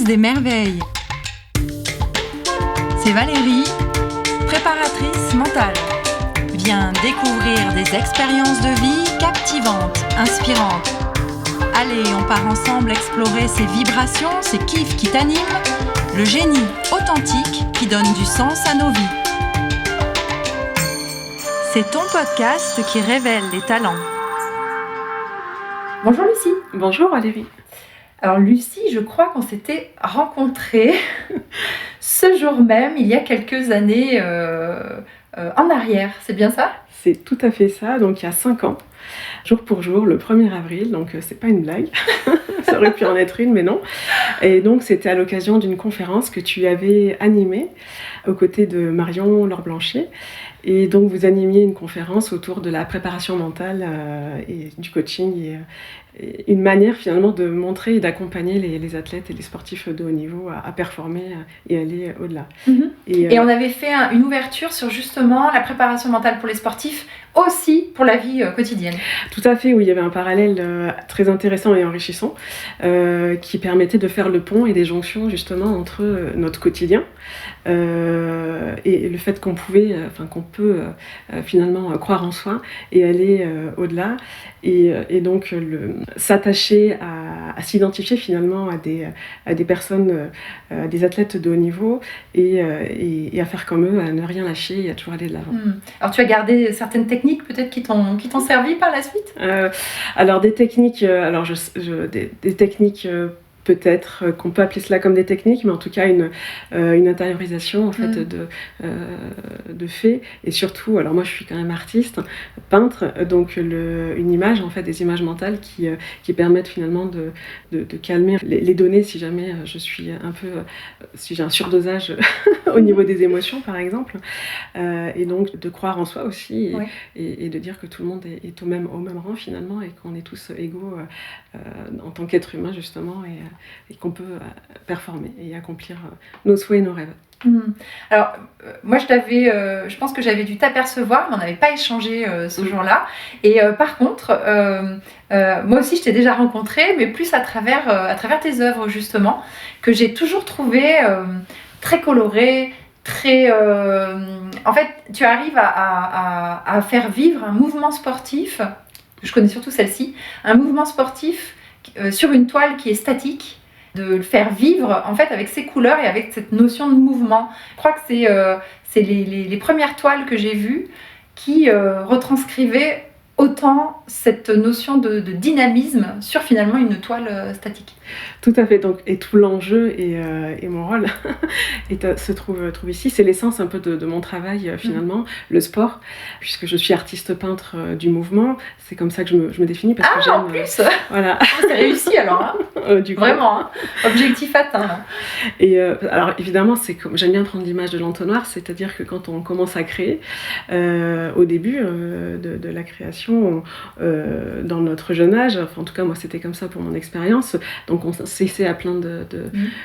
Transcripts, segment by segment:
Préparatrice des merveilles. C'est Valérie, préparatrice mentale. Viens découvrir des expériences de vie captivantes, inspirantes. Allez, on part ensemble explorer ces vibrations, ces kiffs qui t'animent, le génie authentique qui donne du sens à nos vies. C'est ton podcast qui révèle les talents. Bonjour Lucie. Bonjour Valérie. Alors Lucie, je crois qu'on s'était rencontrés ce jour même, il y a quelques années en arrière, c'est bien ça ? C'est tout à fait ça, donc il y a 5 ans, jour pour jour, le 1er avril, donc c'est pas une blague, ça aurait pu en être une, mais non. Et donc c'était à l'occasion d'une conférence que tu avais animée aux côtés de Marion Laure-Blanchet. Et donc vous animiez une conférence autour de la préparation mentale et du coaching et une manière finalement de montrer et d'accompagner les athlètes et les sportifs de haut niveau à performer et aller au-delà. Mm-hmm. Et on avait fait une ouverture sur justement la préparation mentale pour les sportifs, aussi pour la vie quotidienne. Tout à fait, oui, il y avait un parallèle très intéressant et enrichissant qui permettait de faire le pont et des jonctions justement entre notre quotidien et le fait qu'on peut finalement croire en soi et aller au-delà et donc s'attacher à s'identifier finalement à des personnes, à des athlètes de haut niveau et à faire comme eux, à ne rien lâcher et à toujours aller de l'avant. Alors tu as gardé certaines techniques peut-être qui t'ont servi par la suite ? Alors des techniques, des techniques peut-être qu'on peut appeler cela comme des techniques, mais en tout cas une intériorisation en fait de faits et surtout, alors moi je suis quand même artiste, peintre, donc une image en fait, des images mentales qui permettent finalement de calmer les données si jamais si j'ai un surdosage au niveau des émotions par exemple, et donc de croire en soi aussi et de dire que tout le monde est au même rang finalement et qu'on est tous égaux en tant qu'être humain justement et qu'on peut performer et accomplir nos souhaits et nos rêves. Alors, moi je pense que j'avais dû t'apercevoir, mais on n'avait pas échangé ce jour-là. Et par contre, moi aussi je t'ai déjà rencontré, mais plus à travers tes œuvres justement, que j'ai toujours trouvé très colorées, très... En fait, tu arrives à faire vivre un mouvement sportif, je connais surtout celle-ci, un mouvement sportif sur une toile qui est statique, de le faire vivre en fait avec ses couleurs et avec cette notion de mouvement. Je crois que c'est les premières toiles que j'ai vues qui retranscrivaient autant cette notion de dynamisme sur finalement une toile statique. Tout à fait, donc, et tout l'enjeu et mon rôle se trouve ici. C'est l'essence un peu de mon travail finalement, le sport, puisque je suis artiste peintre du mouvement. C'est comme ça que je me définis parce que j'aime. En plus voilà. C'est réussi alors, hein. Du coup. Vraiment, hein. Objectif atteint. Là. Et alors évidemment, j'aime bien prendre l'image de l'entonnoir, c'est-à-dire que quand on commence à créer, au début de la création, dans notre jeune âge, enfin en tout cas moi c'était comme ça pour mon expérience, donc on s'essaie à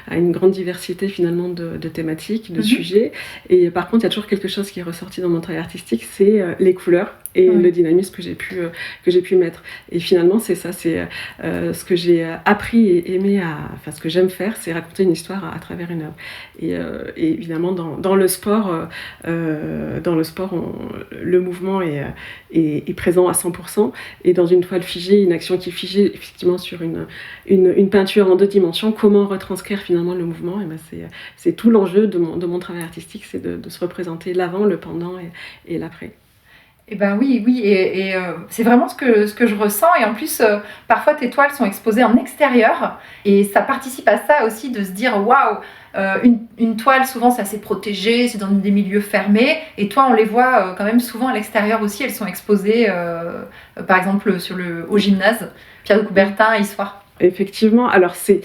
à une grande diversité finalement de thématiques, de sujets, et par contre il y a toujours quelque chose qui est ressorti dans mon travail artistique, c'est les couleurs et le dynamisme que j'ai pu mettre. Et finalement c'est ça, c'est ce que j'ai appris et aimé, ce que j'aime faire, c'est raconter une histoire à travers une œuvre. Et évidemment dans le sport, le mouvement est présent à 100%, et dans une toile figée, une action qui est figée effectivement sur une peinture en 2 dimensions, comment retranscrire finalement le mouvement, et c'est tout l'enjeu de mon travail artistique, c'est de se représenter l'avant, le pendant et l'après. Eh ben oui, et c'est vraiment ce que je ressens, et en plus parfois tes toiles sont exposées en extérieur et ça participe à ça aussi, de se dire waouh, une toile souvent c'est assez protégé, c'est dans des milieux fermés, et toi on les voit quand même souvent à l'extérieur aussi, elles sont exposées par exemple au gymnase Pierre de Coubertin à Issoire. Effectivement, alors c'est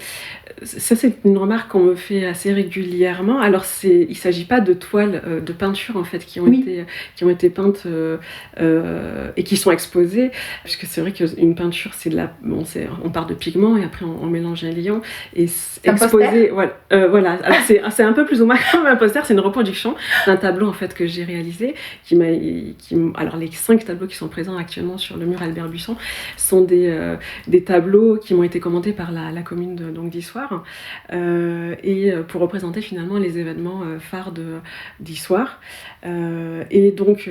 une remarque qu'on me fait assez régulièrement. Alors il ne s'agit pas de toiles de peinture en fait qui ont été peintes et qui sont exposées, puisque c'est vrai qu'une peinture on part de pigments et après on mélange un liant et exposé. Voilà. Alors c'est un peu plus ou moins comme un poster. C'est une reproduction d'un tableau en fait que j'ai réalisé. Alors les 5 tableaux qui sont présents actuellement sur le mur Albert Buisson sont des tableaux qui m'ont été commandé par la commune d'Issoire, et pour représenter finalement les événements phares d'Issoire. Et donc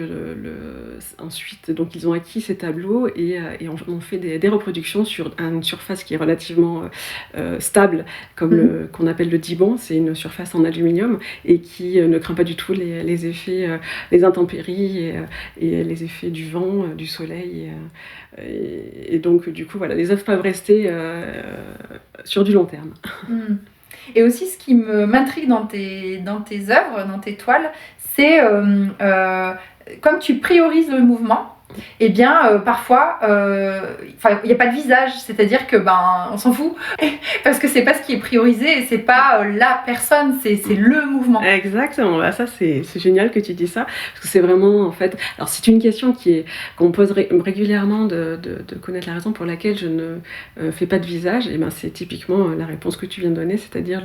ensuite, donc, ils ont acquis ces tableaux et on fait des reproductions sur une surface qui est relativement stable, comme qu'on appelle le Dibond. C'est une surface en aluminium et qui ne craint pas du tout les effets, les intempéries et les effets du vent, du soleil. Et donc, du coup, voilà, les œuvres peuvent rester sur du long terme. Et aussi, ce qui m'intrigue dans tes œuvres, dans tes toiles, c'est comme tu priorises le mouvement, eh bien, parfois, il n'y a pas de visage, c'est-à-dire que on s'en fout, parce que c'est pas ce qui est priorisé, et c'est pas la personne, c'est le mouvement. Exactement, ça c'est génial que tu dis ça, parce que c'est vraiment, en fait, alors c'est une question qu'on pose régulièrement de connaître la raison pour laquelle je ne fais pas de visage, et c'est typiquement la réponse que tu viens de donner, c'est-à-dire,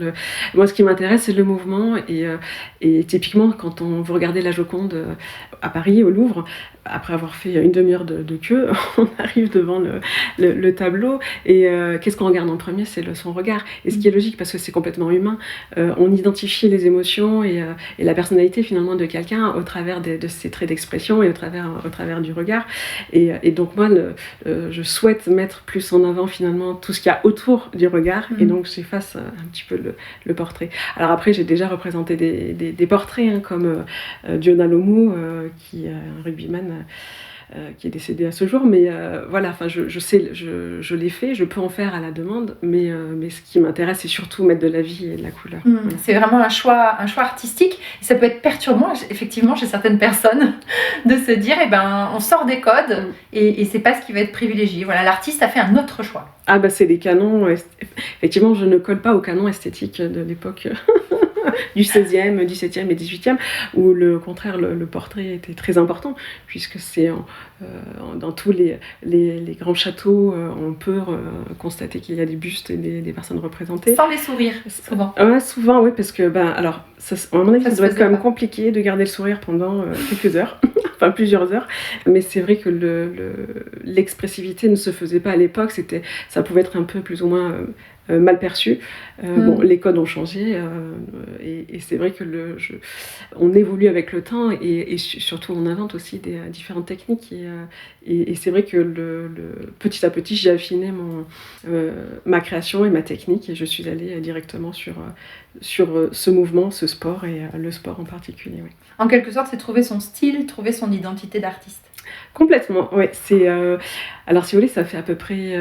moi ce qui m'intéresse c'est le mouvement, et typiquement quand vous regardez la Joconde à Paris, au Louvre, après avoir fait une demi-heure de queue, on arrive devant le tableau et qu'est-ce qu'on regarde en premier? C'est son regard. Et ce qui est logique parce que c'est complètement humain. On identifie les émotions et la personnalité finalement de quelqu'un au travers de ses traits d'expression et au travers du regard. Et donc moi, je souhaite mettre plus en avant finalement tout ce qu'il y a autour du regard et donc j'efface un petit peu le portrait. Alors après, j'ai déjà représenté des portraits comme Diona Lomu, qui est un rugbyman qui est décédé à ce jour, mais voilà, je l'ai fait, je peux en faire à la demande, mais ce qui m'intéresse, c'est surtout mettre de la vie et de la couleur. Voilà. C'est vraiment un choix artistique, et ça peut être perturbant, effectivement, chez certaines personnes, de se dire, on sort des codes, et c'est pas ce qui va être privilégié. Voilà, l'artiste a fait un autre choix. Ah c'est des canons, effectivement, je ne colle pas aux canons esthétiques de l'époque du 16e, 17e et 18e, où au contraire le portrait était très important, puisque c'est dans tous les grands châteaux, on peut constater qu'il y a des bustes et des personnes représentées. Sans les sourires, souvent. Ouais, souvent, oui, parce que, alors, à mon avis, ça doit être quand même compliqué de garder le sourire pendant quelques heures, enfin plusieurs heures, mais c'est vrai que l'expressivité ne se faisait pas à l'époque, ça pouvait être un peu plus ou moins mal perçu. Bon, les codes ont changé et c'est vrai que on évolue avec le temps et surtout on invente aussi des différentes techniques et c'est vrai que petit à petit j'ai affiné ma création et ma technique et je suis allée directement sur ce mouvement, ce sport et le sport en particulier. Oui. En quelque sorte, c'est trouver son style, trouver son identité d'artiste. Complètement, ouais. Alors si vous voulez, ça fait à peu près,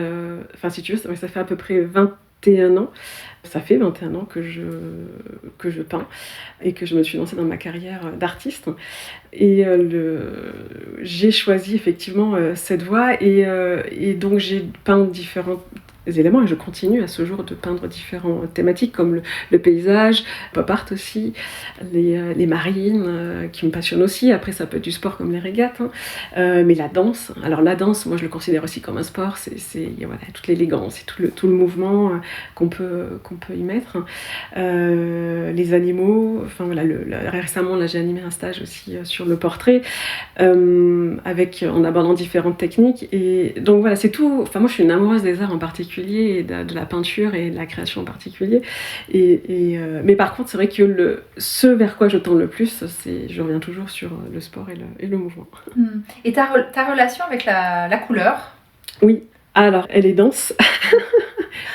si tu veux, ça fait à peu près 21 ans. Ça fait 21 ans que je peins et que je me suis lancée dans ma carrière d'artiste. Et j'ai choisi effectivement cette voie et donc j'ai peint différents éléments et je continue à ce jour de peindre différentes thématiques comme le paysage, pop art aussi, les marines qui me passionnent aussi. Après ça peut être du sport comme les régates, mais la danse. Alors la danse, moi je le considère aussi comme un sport. Voilà, toute l'élégance et tout le mouvement qu'on peut y mettre. Les animaux. Enfin voilà, récemment là j'ai animé un stage aussi sur le portrait en abordant différentes techniques. Et donc voilà, c'est tout. Enfin moi je suis une amoureuse des arts en particulier. Et de la peinture et de la création en particulier. Mais par contre, c'est vrai que ce vers quoi je tends le plus, je reviens toujours sur le sport et le mouvement. Et ta relation avec la couleur? Oui, alors elle est dense.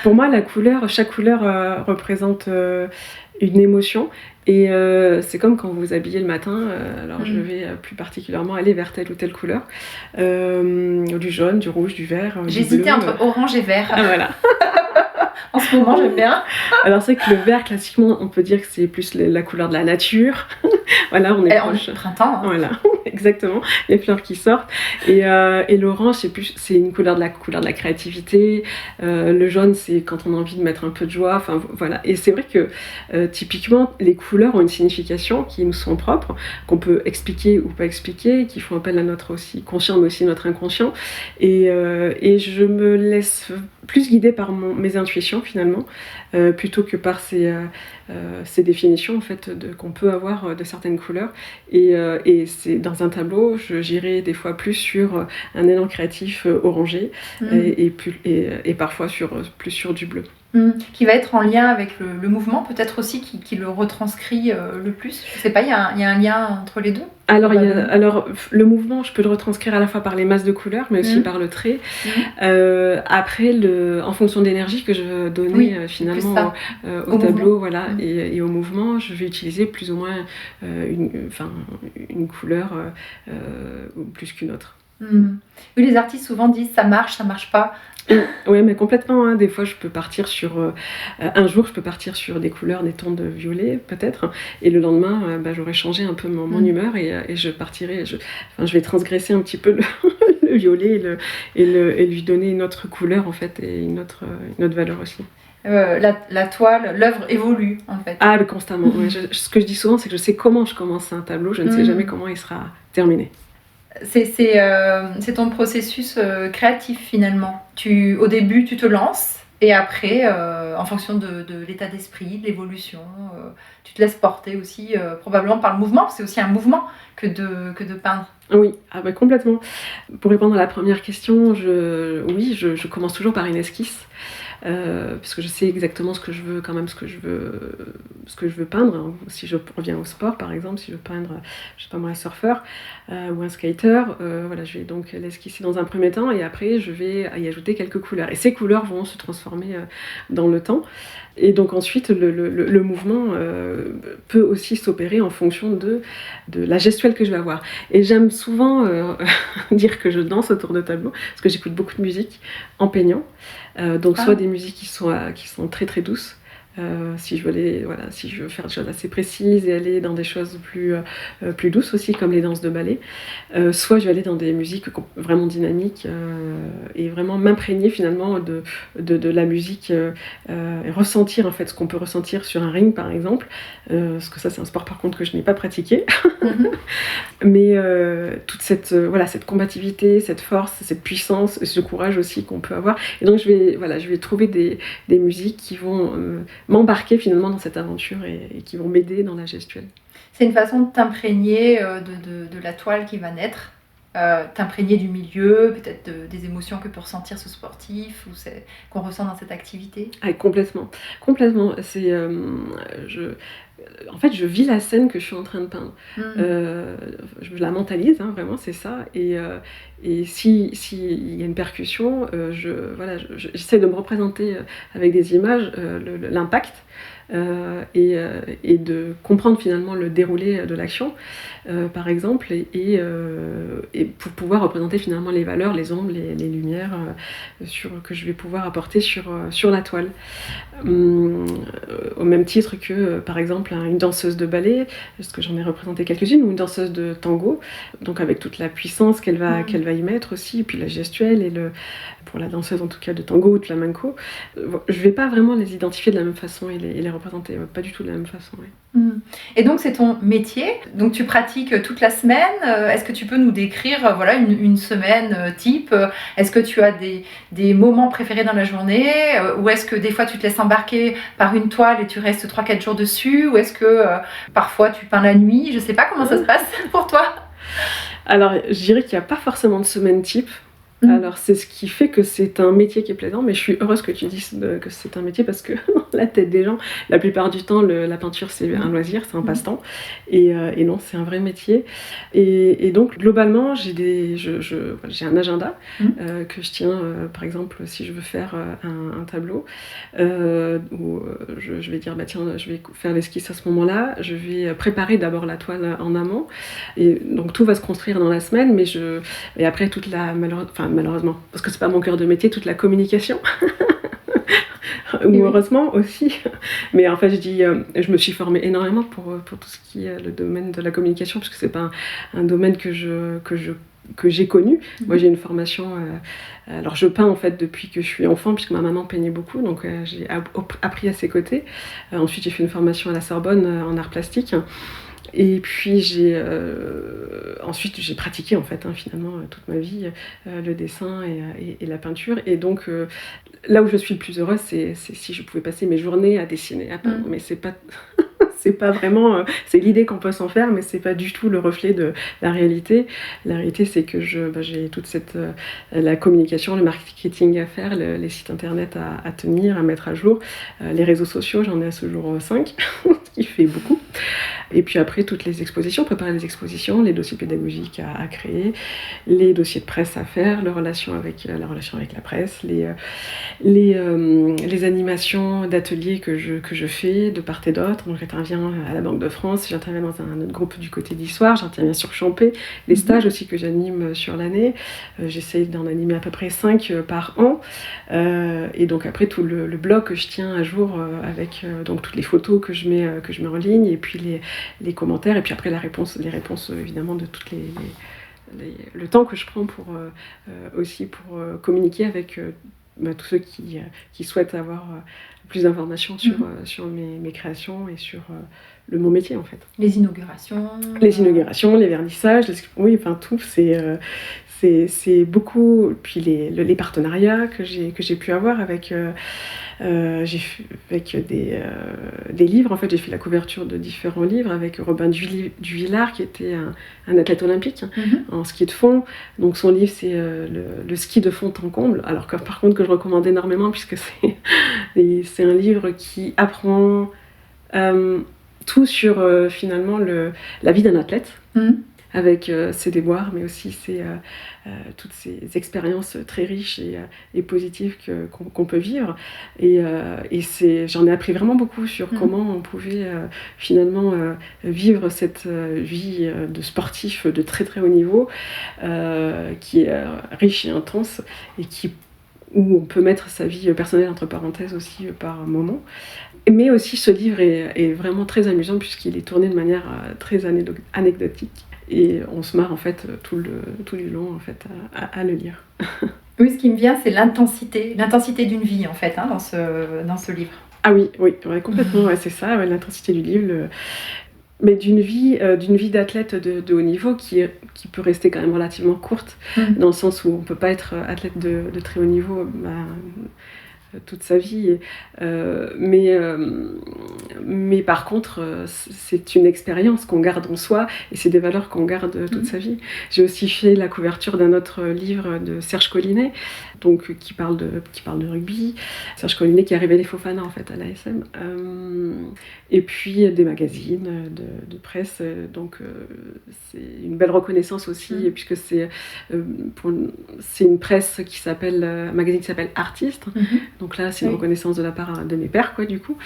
Pour moi, chaque couleur représente une émotion. Et c'est comme quand vous vous habillez le matin, alors je vais plus particulièrement aller vers telle ou telle couleur, du jaune, du rouge, du vert. J'hésitais entre orange et vert. Ah, voilà. En ce moment, j'aime bien. Alors c'est que le vert, classiquement, on peut dire que c'est plus la couleur de la nature. Voilà, on est proche. On est printemps. Voilà, exactement. Les fleurs qui sortent. Et l'orange, c'est une couleur de la créativité. Le jaune, c'est quand on a envie de mettre un peu de joie. Enfin voilà. Et c'est vrai que typiquement, les couleurs ont une signification qui nous sont propres, qu'on peut expliquer ou pas expliquer, qui font appel à notre aussi conscient, mais aussi notre inconscient. Et je me laisse plus guidée par mes intuitions finalement, plutôt que par ces définitions en fait qu'on peut avoir de certaines couleurs. Et c'est dans un tableau, j'irai des fois plus sur un élan créatif orangé et parfois plus sur du bleu. Qui va être en lien avec le mouvement, peut-être aussi qui le retranscrit le plus. Je sais pas, il y a un lien entre les deux. Alors, le mouvement, je peux le retranscrire à la fois par les masses de couleurs, mais aussi par le trait. Après, en fonction de l'énergie que je veux donner finalement au tableau, voilà, et au mouvement, je vais utiliser plus ou moins une couleur plus qu'une autre. Oui, les artistes souvent disent ça marche pas. Oui, mais complètement. Hein. Des fois, je peux partir sur... un jour, je peux partir sur des couleurs, des tons de violet, peut-être. Et le lendemain, j'aurai changé un peu mon humeur et je partirai... Je vais transgresser un petit peu le violet et lui donner une autre couleur, en fait, et une autre valeur aussi. La toile, l'œuvre évolue, en fait. Ah, mais constamment. Ouais, ce que je dis souvent, c'est que je sais comment je commence un tableau. Je ne sais jamais comment il sera terminé. C'est ton processus créatif finalement. Au début, tu te lances et après, en fonction de l'état d'esprit, de l'évolution, tu te laisses porter aussi probablement par le mouvement. C'est aussi un mouvement que de peindre. Oui, complètement. Pour répondre à la première question, je commence toujours par une esquisse. Parce que je sais exactement ce que je veux peindre. Si je reviens au sport par exemple, si je veux peindre, je sais pas moi, un surfeur ou un skater, je vais donc l'esquisser dans un premier temps et après je vais y ajouter quelques couleurs. Et ces couleurs vont se transformer dans le temps. Et donc ensuite, le mouvement peut aussi s'opérer en fonction de la gestuelle que je vais avoir. Et j'aime souvent dire que je danse autour de tableau, parce que j'écoute beaucoup de musique en peignant. Soit des musiques qui sont très très douces, si je veux faire des choses assez précises et aller dans des choses plus douces aussi, comme les danses de ballet, soit je vais aller dans des musiques vraiment dynamiques et vraiment m'imprégner finalement de la musique et ressentir en fait ce qu'on peut ressentir sur un ring par exemple, parce que ça c'est un sport par contre que je n'ai pas pratiqué. Mais toute cette combativité, cette force, cette puissance, ce courage aussi qu'on peut avoir, et donc je vais trouver des musiques qui vont m'embarquer finalement dans cette aventure et qui vont m'aider dans la gestuelle. C'est une façon de t'imprégner de la toile qui va naître, t'imprégner du milieu, peut-être des émotions que peut ressentir ce sportif ou qu'on ressent dans cette activité. Ah, complètement. C'est, en fait, je vis la scène que je suis en train de peindre. Je la mentalise, hein, vraiment, c'est ça. Et s'il y a une percussion, j'essaie de me représenter avec des images l'impact. Et de comprendre finalement le déroulé de l'action, par exemple, et pour pouvoir représenter finalement les valeurs, les ombres, les lumières que je vais pouvoir apporter sur la toile. Au même titre que, par exemple, une danseuse de ballet, parce que j'en ai représenté quelques-unes, ou une danseuse de tango, donc avec toute la puissance qu'elle va y mettre aussi, et puis la gestuelle, pour la danseuse en tout cas de tango ou de flamenco, je vais pas vraiment les identifier de la même façon et les représenter, pas du tout de la même façon. Oui. Et donc c'est ton métier, donc tu pratiques toute la semaine. Est-ce que tu peux nous décrire une semaine type? Est-ce que tu as des moments préférés dans la journée, ou est-ce que des fois tu te laisses embarquer par une toile et tu restes 3-4 jours dessus, ou est-ce que parfois tu peins la nuit? Je sais pas comment ça se passe pour toi. Alors je dirais qu'il n'y a pas forcément de semaine type. Alors c'est ce qui fait que c'est un métier qui est plaisant, mais je suis heureuse que tu dises que c'est un métier, parce que dans la tête des gens, la plupart du temps, la peinture c'est un loisir, c'est un passe-temps, et non, c'est un vrai métier. Et donc globalement, j'ai un agenda que je tiens, par exemple, si je veux faire un tableau, où je vais dire, tiens, je vais faire l'esquisse à ce moment-là, je vais préparer d'abord la toile en amont, et donc tout va se construire dans la semaine, et après toute malheureusement, parce que c'est pas mon cœur de métier, toute la communication, ou heureusement aussi, mais en fait je me suis formée énormément pour tout ce qui est le domaine de la communication, parce que c'est pas un domaine que j'ai connu. Moi j'ai une formation, alors je peins en fait depuis que je suis enfant, puisque ma maman peignait beaucoup, donc j'ai appris à ses côtés. Ensuite j'ai fait une formation à la Sorbonne en art plastique. Et puis ensuite j'ai pratiqué en fait finalement toute ma vie le dessin et la peinture. Et donc là où je suis le plus heureuse, c'est si je pouvais passer mes journées à dessiner, à peindre. Mais c'est pas c'est pas vraiment, c'est l'idée qu'on peut s'en faire, mais c'est pas du tout le reflet de la réalité. La réalité, c'est que j'ai toute la communication, le marketing à faire, les sites internet à tenir, à mettre à jour, les réseaux sociaux, j'en ai à ce jour 5, ce qui fait beaucoup. Et puis après, toutes les expositions, préparer les expositions, les dossiers pédagogiques à créer, les dossiers de presse à faire, la relation avec la presse, les animations d'ateliers que je fais de part et d'autre. Donc j'interviens à la Banque de France, j'interviens dans un autre groupe du côté d'Histoire, j'interviens sur Champé, les stages aussi que j'anime sur l'année. J'essaye d'en animer à peu près 5 par an. Et donc après, tout le blog que je tiens à jour avec donc toutes les photos que je mets en ligne, et puis les commentaires, et puis après les réponses évidemment de toutes le temps que je prends pour communiquer avec tous ceux qui souhaitent avoir plus d'informations sur mes créations et sur mon métier en fait. Les inaugurations, les vernissages, oui, enfin tout, c'est beaucoup. Puis les partenariats que j'ai pu avoir avec des livres. En fait, j'ai fait la couverture de différents livres avec Robin Duvillard, qui était un athlète olympique en ski de fond. Donc son livre, c'est le ski de fond en comble. Alors que par contre, que je recommande énormément, puisque c'est un livre qui apprend tout sur finalement la vie d'un athlète. Avec ses déboires, mais aussi toutes ces expériences très riches et positives qu'on peut vivre. Et j'en ai appris vraiment beaucoup sur comment on pouvait finalement vivre cette vie de sportif de très très haut niveau, qui est riche et intense, et où on peut mettre sa vie personnelle entre parenthèses aussi par moment. Mais aussi ce livre est vraiment très amusant, puisqu'il est tourné de manière très anecdotique. Et on se marre en fait tout le long en fait à le lire. Oui, ce qui me vient, c'est l'intensité d'une vie en fait dans ce livre. Ah oui, complètement, c'est ça, l'intensité du livre. Mais d'une vie d'athlète de haut niveau qui peut rester quand même relativement courte, dans le sens où on ne peut pas être athlète de très haut niveau toute sa vie. Mais par contre, c'est une expérience qu'on garde en soi, et c'est des valeurs qu'on garde toute sa vie. J'ai aussi fait la couverture d'un autre livre de Serge Collinet, donc qui parle de rugby. Serge Collinet qui a révélé Fofana en fait à l'ASM. Et puis des magazines de presse. Donc c'est une belle reconnaissance aussi, puisque c'est une presse un magazine qui s'appelle Artiste. Donc là, c'est une reconnaissance de la part de mes pairs, quoi, du coup,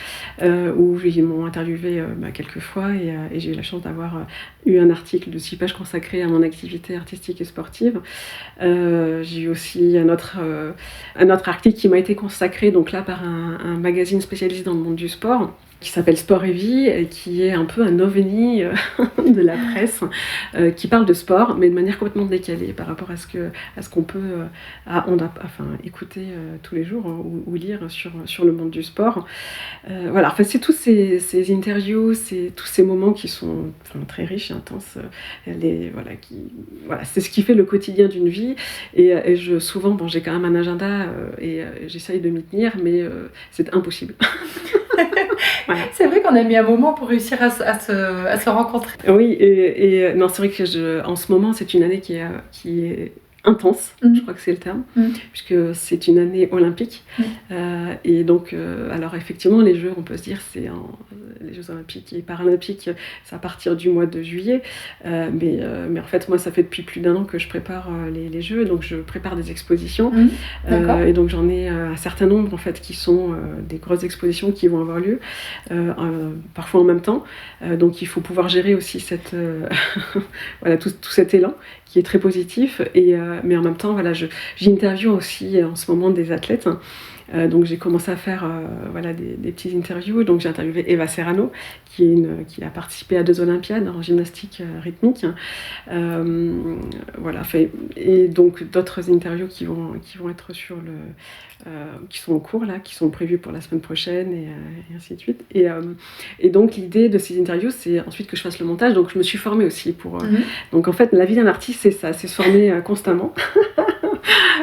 où ils m'ont interviewé quelques fois, et j'ai eu la chance d'avoir eu un article de 6 pages consacré à mon activité artistique et sportive. J'ai eu aussi un autre article qui m'a été consacré, donc là, par un magazine spécialisé dans le monde du sport, qui s'appelle Sport et Vie, et qui est un peu un ovni de la presse, qui parle de sport, mais de manière complètement décalée par rapport à ce qu'on peut écouter tous les jours ou lire sur le monde du sport. Voilà, enfin, c'est tous ces interviews, tous ces moments qui sont très riches et intenses. C'est ce qui fait le quotidien d'une vie. Et souvent, j'ai quand même un agenda et j'essaye de m'y tenir, mais c'est impossible. Voilà. C'est vrai qu'on a mis un moment pour réussir à se rencontrer. Oui, et non, c'est vrai que en ce moment, c'est une année qui est intense, je crois que c'est le terme, puisque c'est une année olympique. Et donc, alors effectivement, les Jeux, on peut se dire, les Jeux olympiques et paralympiques, c'est à partir du mois de juillet. Mais en fait, moi, ça fait depuis plus d'1 an que je prépare les Jeux, donc je prépare des expositions. Et donc, j'en ai un certain nombre, en fait, qui sont des grosses expositions qui vont avoir lieu, parfois en même temps. Donc, il faut pouvoir gérer aussi tout cet élan qui est très positif, mais en même temps, j'interviewe aussi en ce moment des athlètes, Donc j'ai commencé à faire voilà, des petites interviews. Donc j'ai interviewé Eva Serrano, qui a participé à 2 Olympiades en gymnastique rythmique. Voilà, et donc d'autres interviews qui vont être qui sont en cours là, qui sont prévues pour la semaine prochaine et ainsi de suite. Et donc l'idée de ces interviews, c'est ensuite que je fasse le montage. Donc je me suis formée aussi pour. Donc en fait, la vie d'un artiste, c'est ça, c'est se former constamment.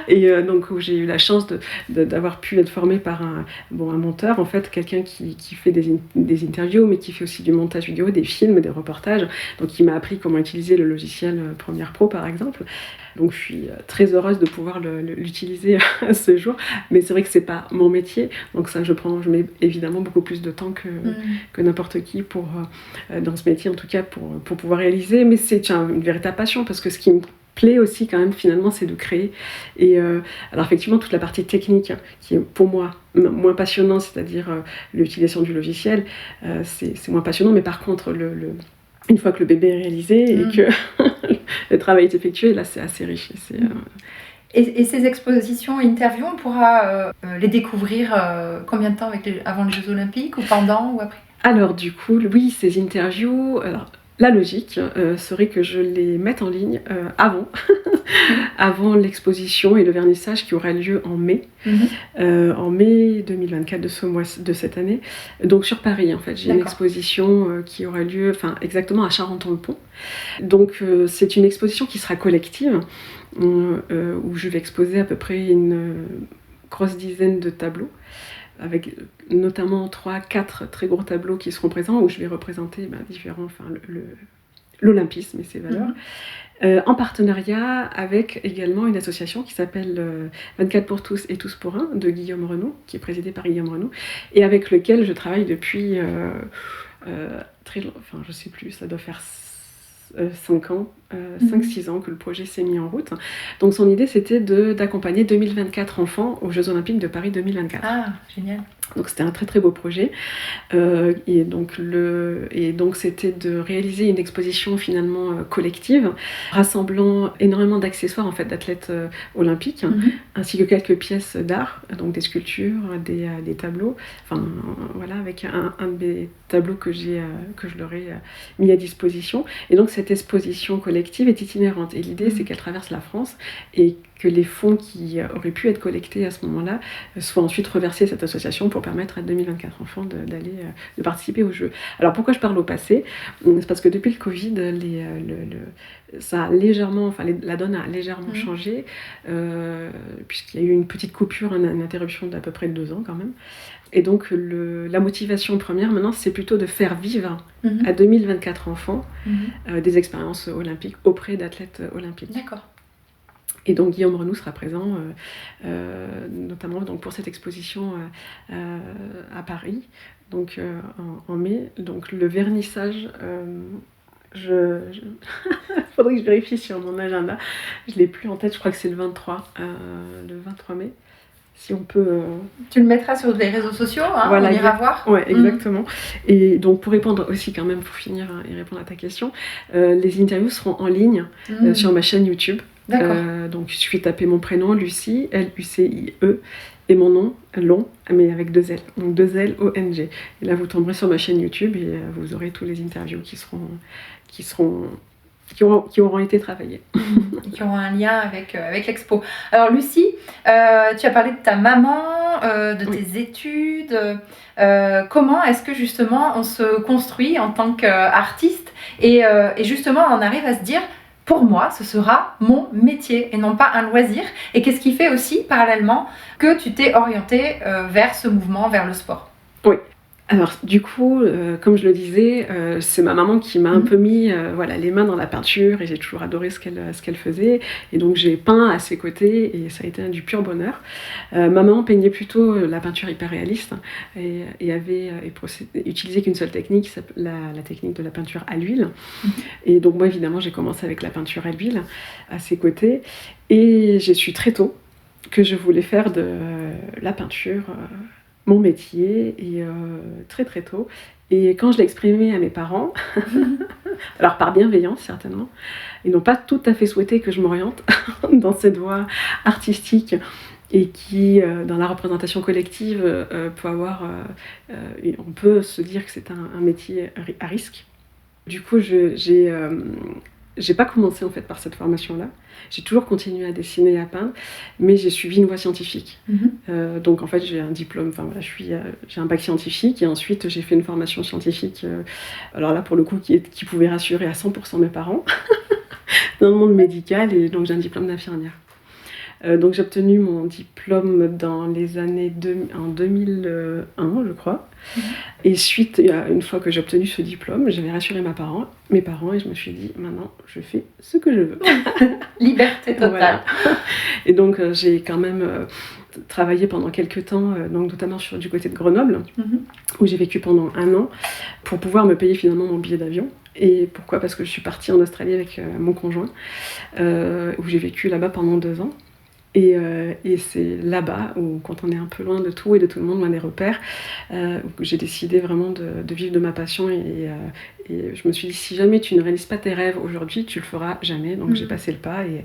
Et donc j'ai eu la chance d'avoir pu être formée par un monteur, en fait, quelqu'un qui fait des interviews, mais qui fait aussi du montage vidéo, des films, des reportages. Donc il m'a appris comment utiliser le logiciel Premiere Pro, par exemple. Donc je suis très heureuse de pouvoir l'utiliser à ce jour. Mais c'est vrai que c'est pas mon métier, donc ça je mets évidemment beaucoup plus de temps que n'importe qui dans ce métier, en tout cas pour pouvoir réaliser. Mais c'est une véritable passion, parce que ce qui me plaît aussi quand même finalement, c'est de créer. Et alors effectivement, toute la partie technique qui est pour moi moins passionnant, c'est-à-dire l'utilisation du logiciel, c'est moins passionnant. Mais par contre, une fois que le bébé est réalisé et que le travail est effectué, là c'est assez riche. Et ces expositions et interviews, on pourra les découvrir combien de temps avant les Jeux Olympiques, ou pendant, ou après? Alors du coup, oui, ces interviews... Alors, la logique serait que je les mette en ligne avant l'exposition et le vernissage qui aura lieu en mai, en mai 2024 de cette année. Donc sur Paris, en fait, j'ai une exposition qui aura lieu, exactement à Charenton-le-Pont. Donc c'est une exposition qui sera collective, où je vais exposer à peu près une grosse dizaine de tableaux, avec notamment 3-4 très gros tableaux qui seront présents, où je vais représenter l'olympisme et ses valeurs, en partenariat avec également une association qui s'appelle 24 pour tous et tous pour un, de Guillaume Renaud, qui est présidée par Guillaume Renaud, et avec lequel je travaille depuis je sais plus, ça doit faire 5-6 ans que le projet s'est mis en route. Donc son idée, c'était d'accompagner 2024 enfants aux Jeux Olympiques de Paris 2024. Ah, génial. Donc c'était un très très beau projet. Et donc c'était de réaliser une exposition finalement collective, rassemblant énormément d'accessoires en fait d'athlètes olympiques, ainsi que quelques pièces d'art, donc des sculptures, des tableaux. Enfin voilà, avec un des tableaux que je leur ai mis à disposition. Et donc cette exposition collective est itinérante. Et l'idée, c'est qu'elle traverse la France et que les fonds qui auraient pu être collectés à ce moment-là soient ensuite reversés à cette association pour permettre à 2024 enfants de participer aux Jeux. Alors pourquoi je parle au passé ? C'est parce que depuis le Covid, ça a légèrement, la donne a légèrement changé, puisqu'il y a eu une petite coupure, une interruption d'à peu près 2 ans quand même. Et donc la motivation première maintenant, c'est plutôt de faire vivre à 2024 enfants des expériences olympiques auprès d'athlètes olympiques. D'accord. Et donc Guillaume Renaud sera présent, notamment donc, pour cette exposition à Paris, donc en mai. Donc le vernissage, faudrait que je vérifie sur mon agenda. Je l'ai plus en tête. Je crois que c'est le 23 mai. Si on peut... Tu le mettras sur les réseaux sociaux, voilà, on ira voir. Oui, exactement. Et donc pour répondre aussi quand même, pour finir et répondre à ta question, les interviews seront en ligne sur ma chaîne YouTube. Donc il suffit de taper mon prénom, Lucie, L-U-C-I-E, et mon nom, long, mais avec 2 L, donc 2 L O-N-G. Et là vous tomberez sur ma chaîne YouTube et vous aurez tous les interviews qui auront été travaillées. Qui auront un lien avec l'expo. Alors Lucie, tu as parlé de ta maman, de tes études. Comment est-ce que justement on se construit en tant qu'artiste et justement on arrive à se dire, pour moi, ce sera mon métier et non pas un loisir. Et qu'est-ce qui fait aussi, parallèlement, que tu t'es orientée vers ce mouvement, vers le sport ? Oui. Alors du coup, comme je le disais, c'est ma maman qui m'a un peu mis les mains dans la peinture, et j'ai toujours adoré ce qu'elle faisait, et donc j'ai peint à ses côtés et ça a été du pur bonheur. Ma maman peignait plutôt la peinture hyper réaliste et avait utilisé qu'une seule technique, la technique de la peinture à l'huile. Et donc moi évidemment j'ai commencé avec la peinture à l'huile à ses côtés, et j'ai su très tôt que je voulais faire de la peinture mon métier, et très très tôt. Et quand je l'ai exprimé à mes parents, alors par bienveillance certainement, ils n'ont pas tout à fait souhaité que je m'oriente dans cette voie artistique et qui, dans la représentation collective, peut avoir... on peut se dire que c'est un métier à risque. Du coup, j'ai pas commencé en fait par cette formation-là. J'ai toujours continué à dessiner et à peindre, mais j'ai suivi une voie scientifique. Donc en fait, j'ai un diplôme, enfin voilà, j'ai un bac scientifique et ensuite j'ai fait une formation scientifique. Alors là, pour le coup, qui pouvait rassurer à 100% mes parents dans le monde médical, et donc j'ai un diplôme d'infirmière. Donc j'ai obtenu mon diplôme dans les années en 2001, je crois. Et une fois que j'ai obtenu ce diplôme, j'avais rassuré mes parents, et je me suis dit, maintenant, je fais ce que je veux. Liberté totale. Voilà. Et donc j'ai quand même travaillé pendant quelques temps, donc notamment du côté de Grenoble, où j'ai vécu pendant 1 an, pour pouvoir me payer finalement mon billet d'avion. Et pourquoi ? Parce que je suis partie en Australie avec mon conjoint, où j'ai vécu là-bas pendant 2 ans. Et c'est là-bas où, quand on est un peu loin de tout et de tout le monde, loin des repères, où j'ai décidé vraiment de vivre de ma passion. Et je me suis dit, si jamais tu ne réalises pas tes rêves aujourd'hui, tu le feras jamais. Donc j'ai passé le pas et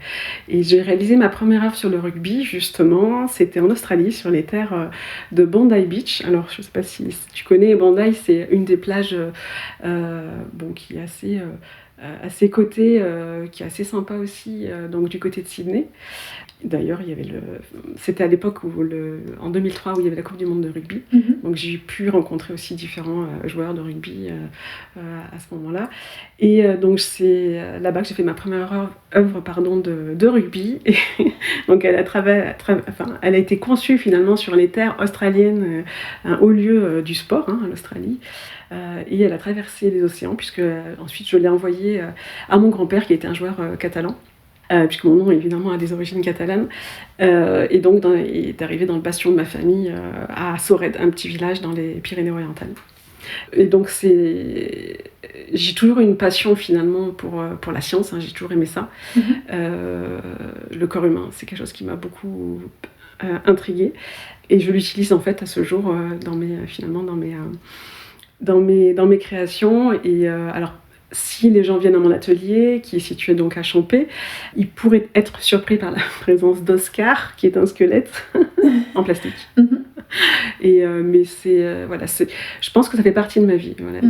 j'ai réalisé ma première œuvre sur le rugby, justement. C'était en Australie, sur les terres de Bondi Beach. Alors je ne sais pas si tu connais Bondi, c'est une des plages qui est assez cotée, qui est assez sympa aussi, donc du côté de Sydney. D'ailleurs, c'était à l'époque en 2003 où il y avait la Coupe du Monde de rugby. Donc j'ai pu rencontrer aussi différents joueurs de rugby à ce moment-là. Et donc c'est là-bas que j'ai fait ma première œuvre de rugby. Et donc elle a été conçue finalement sur les terres australiennes, un haut lieu du sport, l'Australie. Et elle a traversé les océans, puisque ensuite je l'ai envoyée à mon grand-père qui était un joueur catalan. Puisque mon nom évidemment a des origines catalanes, et donc il est arrivé dans le bastion de ma famille, à Sorède, un petit village dans les Pyrénées-Orientales. Et donc j'ai toujours eu une passion finalement pour la science, j'ai toujours aimé ça. Le corps humain, c'est quelque chose qui m'a beaucoup intriguée, et je l'utilise en fait à ce jour dans mes créations. Et alors, si les gens viennent à mon atelier, qui est situé donc à Champé, ils pourraient être surpris par la présence d'Oscar, qui est un squelette en plastique. Mais je pense que ça fait partie de ma vie. Voilà.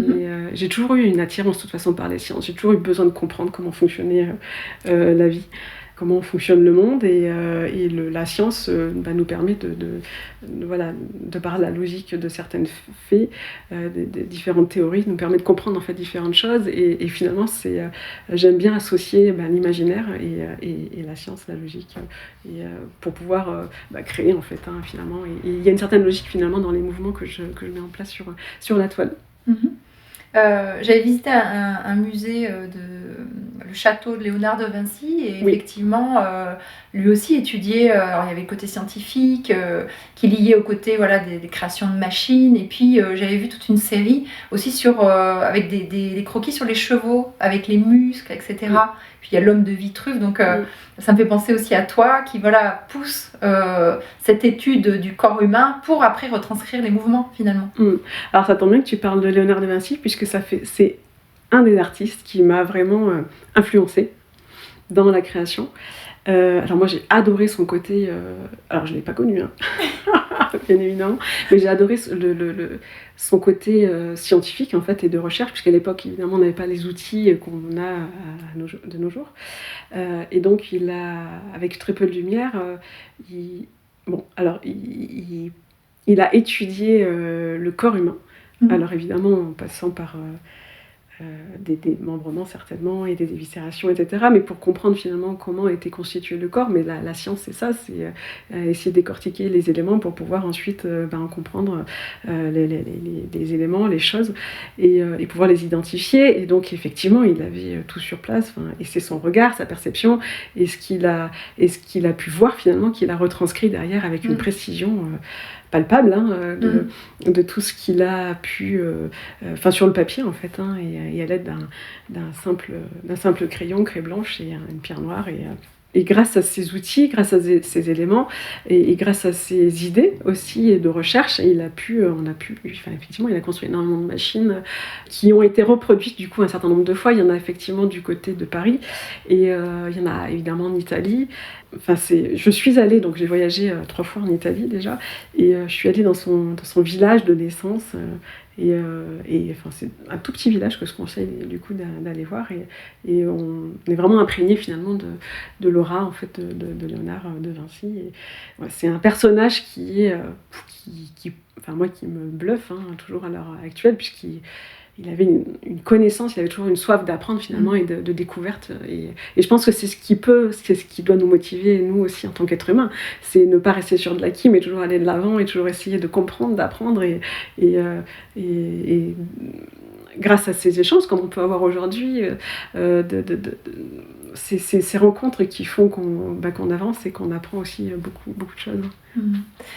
J'ai toujours eu une attirance de toute façon par les sciences. J'ai toujours eu besoin de comprendre comment fonctionnait la vie, comment fonctionne le monde, et la science nous permet de par la logique de certaines faits, des différentes théories, nous permet de comprendre en fait différentes choses, et finalement j'aime bien associer l'imaginaire et la science, la logique, pour pouvoir créer en fait finalement, et il y a une certaine logique finalement dans les mouvements que je mets en place sur la toile. J'avais visité un musée, le château de Léonard de Vinci, et effectivement, lui aussi étudiait. Alors il y avait le côté scientifique qui liait au côté des créations de machines, et puis j'avais vu toute une série aussi avec des croquis sur les chevaux, avec les muscles, etc. Puis il y a l'homme de Vitruve, donc ça me fait penser aussi à toi qui pousse cette étude du corps humain pour après retranscrire les mouvements finalement. Alors ça tombe bien que tu parles de Léonard de Vinci, puisque c'est un des artistes qui m'a vraiment influencée dans la création. Alors moi j'ai adoré son côté, alors je ne l'ai pas connu, bien évidemment, mais j'ai adoré son côté scientifique en fait, et de recherche, puisqu'à l'époque évidemment on n'avait pas les outils qu'on a de nos jours. Et donc avec très peu de lumière, il a étudié le corps humain. Alors évidemment en passant par des démembrements certainement, et des éviscérations, etc. Mais pour comprendre finalement comment était constitué le corps. Mais la science, c'est ça, c'est essayer de décortiquer les éléments pour pouvoir ensuite comprendre les éléments, les choses, et pouvoir les identifier. Et donc effectivement, il avait tout sur place, et c'est son regard, sa perception, et ce qu'il a pu voir finalement, qu'il a retranscrit derrière avec une précision palpable de tout ce qu'il a pu sur le papier en fait, et à l'aide d'un simple crayon, craie blanche et une pierre noire, et grâce à ces outils, grâce à ces éléments et grâce à ces idées aussi et de recherche, effectivement, il a construit énormément de machines qui ont été reproduites du coup un certain nombre de fois. Il y en a effectivement du côté de Paris et il y en a évidemment en Italie. Je suis allée, donc j'ai voyagé 3 fois en Italie déjà, et je suis allée dans son village de naissance. C'est un tout petit village que je conseille du coup d'aller voir et on est vraiment imprégné finalement de l'aura en fait de Léonard de Vinci. Et, c'est un personnage qui me bluffe toujours à l'heure actuelle puisqu'il avait une connaissance, il avait toujours une soif d'apprendre finalement et de découverte. Et je pense que c'est ce qui doit nous motiver, nous aussi en tant qu'êtres humains. C'est ne pas rester sur de l'acquis, mais toujours aller de l'avant et toujours essayer de comprendre, d'apprendre. Et grâce à ces échanges, comme on peut avoir aujourd'hui, ces rencontres qui font qu'on avance et qu'on apprend aussi beaucoup, beaucoup de choses.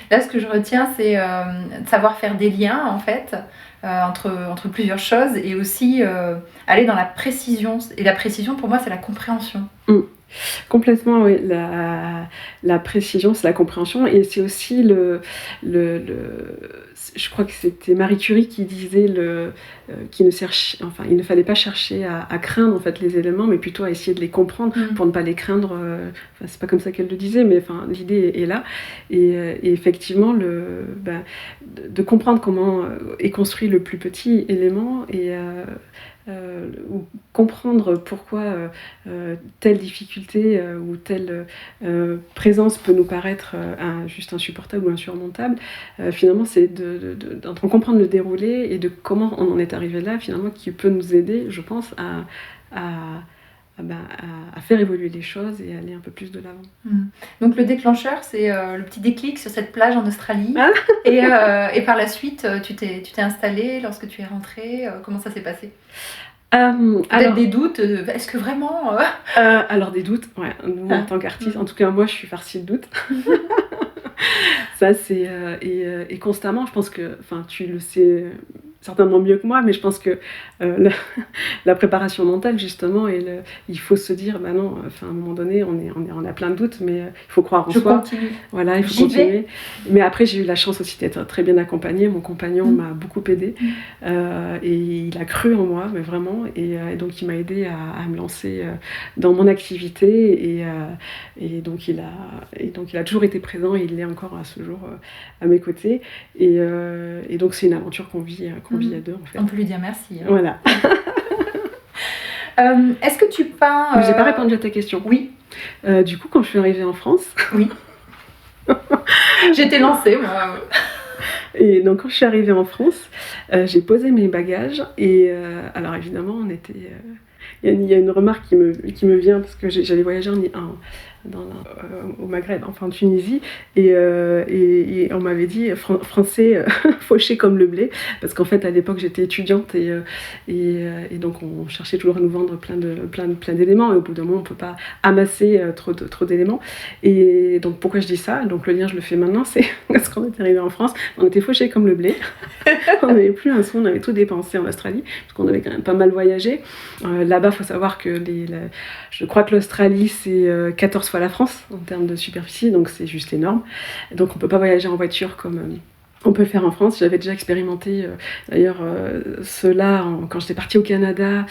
Là, ce que je retiens, c'est de savoir faire des liens, en fait, entre plusieurs choses et aussi aller dans la précision. Et la précision, pour moi, c'est la compréhension. Complètement, oui. La précision, c'est la compréhension. Et c'est aussi je crois que c'était Marie Curie qui disait il ne fallait pas chercher à craindre en fait, les éléments, mais plutôt à essayer de les comprendre pour ne pas les craindre. C'est pas comme ça qu'elle le disait, mais l'idée est là. Et effectivement, de comprendre comment est construit le plus petit élément et ou comprendre pourquoi telle difficulté ou telle présence peut nous paraître juste insupportable ou insurmontable, finalement c'est d'en comprendre le déroulé et de comment on en est arrivé là, finalement, qui peut nous aider, je pense, à faire évoluer les choses et aller un peu plus de l'avant. Donc le déclencheur, c'est le petit déclic sur cette plage en Australie. Et par la suite, tu t'es installée lorsque tu es rentrée. Comment ça s'est passé ? Peut-être des doutes, est-ce que vraiment Alors des doutes, ouais, nous en tant qu'artistes, en tout cas moi je suis farcie de doutes. Ça c'est et constamment, je pense que, tu le sais certainement mieux que moi, mais je pense que la préparation mentale justement, il faut se dire, non, à un moment donné, on a plein de doutes, mais il faut croire en soi. Continue. Voilà, il faut continuer. Mais après, j'ai eu la chance aussi d'être très bien accompagnée. Mon compagnon m'a beaucoup aidée et il a cru en moi, mais vraiment, et donc il m'a aidée à me lancer dans mon activité et donc il a toujours été présent et il l'est encore à ce jour à mes côtés. Et donc c'est une aventure qu'on vit à deux en fait. On peut lui dire merci. Voilà. Est-ce que tu peins... J'ai pas répondu à ta question. Oui. Du coup, quand je suis arrivée en France... Oui. J'étais lancée, moi. Et donc quand je suis arrivée en France, j'ai posé mes bagages et alors évidemment on était... Il y a une remarque qui me vient parce que j'allais voyager au Maghreb, en Tunisie, et on m'avait dit français fauché comme le blé, parce qu'en fait à l'époque j'étais étudiante et donc on cherchait toujours à nous vendre plein d'éléments et au bout d'un moment on peut pas amasser trop d'éléments. Et donc pourquoi je dis ça? Donc le lien je le fais maintenant, c'est parce qu'on est arrivé en France, on était fauchés comme le blé, on n'avait plus un sou, on avait tout dépensé en Australie parce qu'on avait quand même pas mal voyagé. Là-bas il faut savoir que je crois que l'Australie c'est 14 fois la France en termes de superficie, donc c'est juste énorme. Donc on peut pas voyager en voiture comme on peut le faire en France. J'avais déjà expérimenté d'ailleurs cela quand j'étais partie au Canada.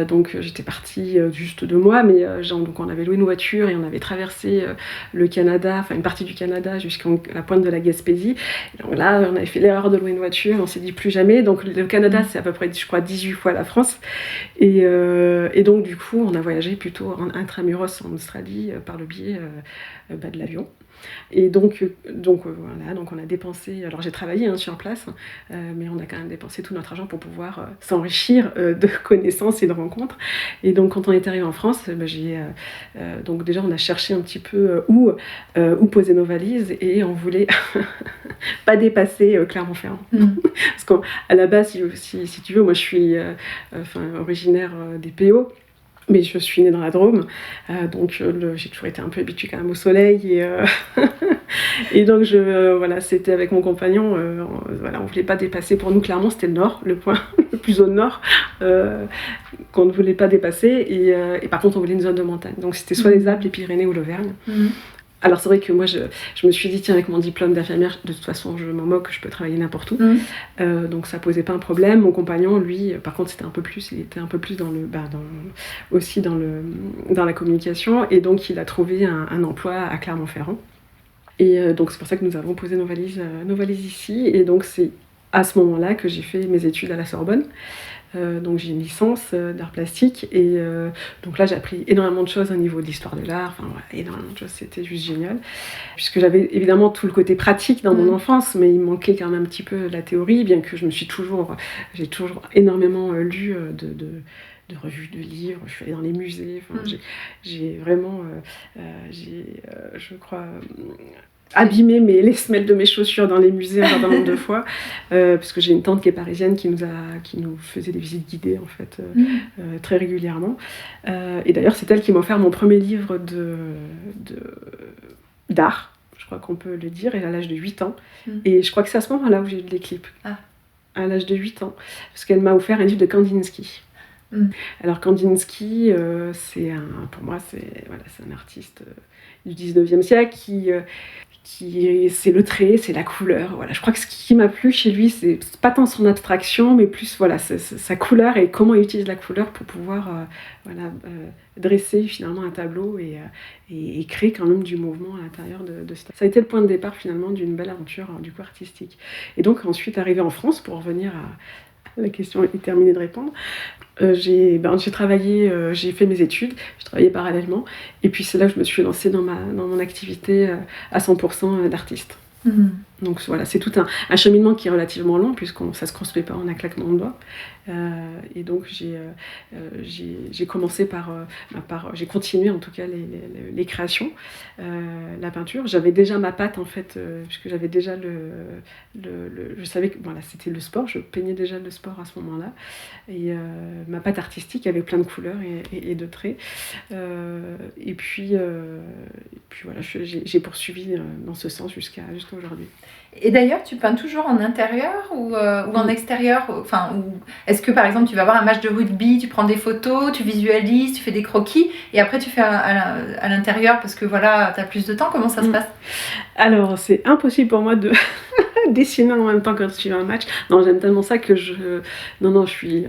Donc j'étais partie juste 2 mois, mais donc on avait loué une voiture et on avait traversé le Canada, une partie du Canada jusqu'à la pointe de la Gaspésie. Et donc là, on avait fait l'erreur de louer une voiture, on s'est dit plus jamais. Donc le Canada, c'est à peu près, je crois, 18 fois la France. Et donc du coup, on a voyagé plutôt en intramuros en Australie par le biais de l'avion. Et donc voilà, donc on a dépensé, alors j'ai travaillé sur place, mais on a quand même dépensé tout notre argent pour pouvoir s'enrichir de connaissances et de rencontres. Et donc quand on est arrivé en France, donc déjà on a cherché un petit peu où poser nos valises et on voulait pas dépasser Clermont-Ferrand. Parce qu'à la base, si tu veux, moi je suis originaire des PO. Mais je suis née dans la Drôme, donc j'ai toujours été un peu habituée quand même au soleil. Et donc c'était avec mon compagnon, on voulait pas dépasser. Pour nous, clairement, c'était le nord, le point le plus au nord. qu'on ne voulait pas dépasser. Et par contre, on voulait une zone de montagne. Donc c'était soit les Alpes, les Pyrénées ou l'Auvergne. Alors c'est vrai que moi, je me suis dit, tiens, avec mon diplôme d'infirmière, de toute façon, je m'en moque, je peux travailler n'importe où. Donc ça posait pas un problème. Mon compagnon, lui, par contre, il était un peu plus aussi dans la communication. Et donc, il a trouvé un emploi à Clermont-Ferrand. Et donc, c'est pour ça que nous avons posé nos valises ici. Et donc, c'est à ce moment-là que j'ai fait mes études à la Sorbonne. Donc j'ai une licence d'art plastique et donc là j'ai appris énormément de choses au niveau de l'histoire de l'art, enfin voilà, énormément de choses, c'était juste génial puisque j'avais évidemment tout le côté pratique dans mon enfance, mais il me manquait quand même un petit peu la théorie, bien que j'ai toujours énormément lu de revues, de livres, je suis allée dans les musées, j'ai vraiment je crois abîmé les semelles de mes chaussures dans les musées un certain nombre de fois, parce que j'ai une tante qui est parisienne qui nous faisait des visites guidées en fait très régulièrement. Et d'ailleurs, c'est elle qui m'a offert mon premier livre d'art, je crois qu'on peut le dire, et à l'âge de 8 ans. Et je crois que c'est à ce moment-là où j'ai eu le déclic, à l'âge de 8 ans, parce qu'elle m'a offert un livre de Kandinsky. Alors Kandinsky, pour moi, c'est un artiste du 19e siècle qui c'est le trait, c'est la couleur. Voilà. Je crois que ce qui m'a plu chez lui, c'est pas tant son abstraction, mais plus sa couleur et comment il utilise la couleur pour pouvoir dresser finalement un tableau et créer quand même du mouvement à l'intérieur de ça. Ça a été le point de départ finalement d'une belle aventure du coup artistique. Et donc ensuite arrivé en France, pour revenir à la question est terminée de répondre. J'ai travaillé, j'ai fait mes études, j'ai travaillé parallèlement, et puis c'est là que je me suis lancée dans mon activité à 100% d'artiste. Donc voilà, c'est tout un cheminement qui est relativement long, ça ne se construit pas en un claquement de doigts. Et donc j'ai commencé j'ai continué en tout cas les créations, la peinture. J'avais déjà ma patte en fait, puisque j'avais déjà je savais que voilà, c'était le sport, je peignais déjà le sport à ce moment-là. Et ma patte artistique avait plein de couleurs et de traits. Et puis voilà, j'ai poursuivi dans ce sens jusqu'à aujourd'hui. Et d'ailleurs, tu peins toujours en intérieur ou en extérieur, ou est-ce que par exemple tu vas voir un match de rugby, tu prends des photos, tu visualises, tu fais des croquis et après tu fais à l'intérieur parce que voilà, tu as plus de temps, comment ça se passe? Alors, c'est impossible pour moi de dessiner en même temps quand je suis à un match. Non, j'aime tellement ça que je suis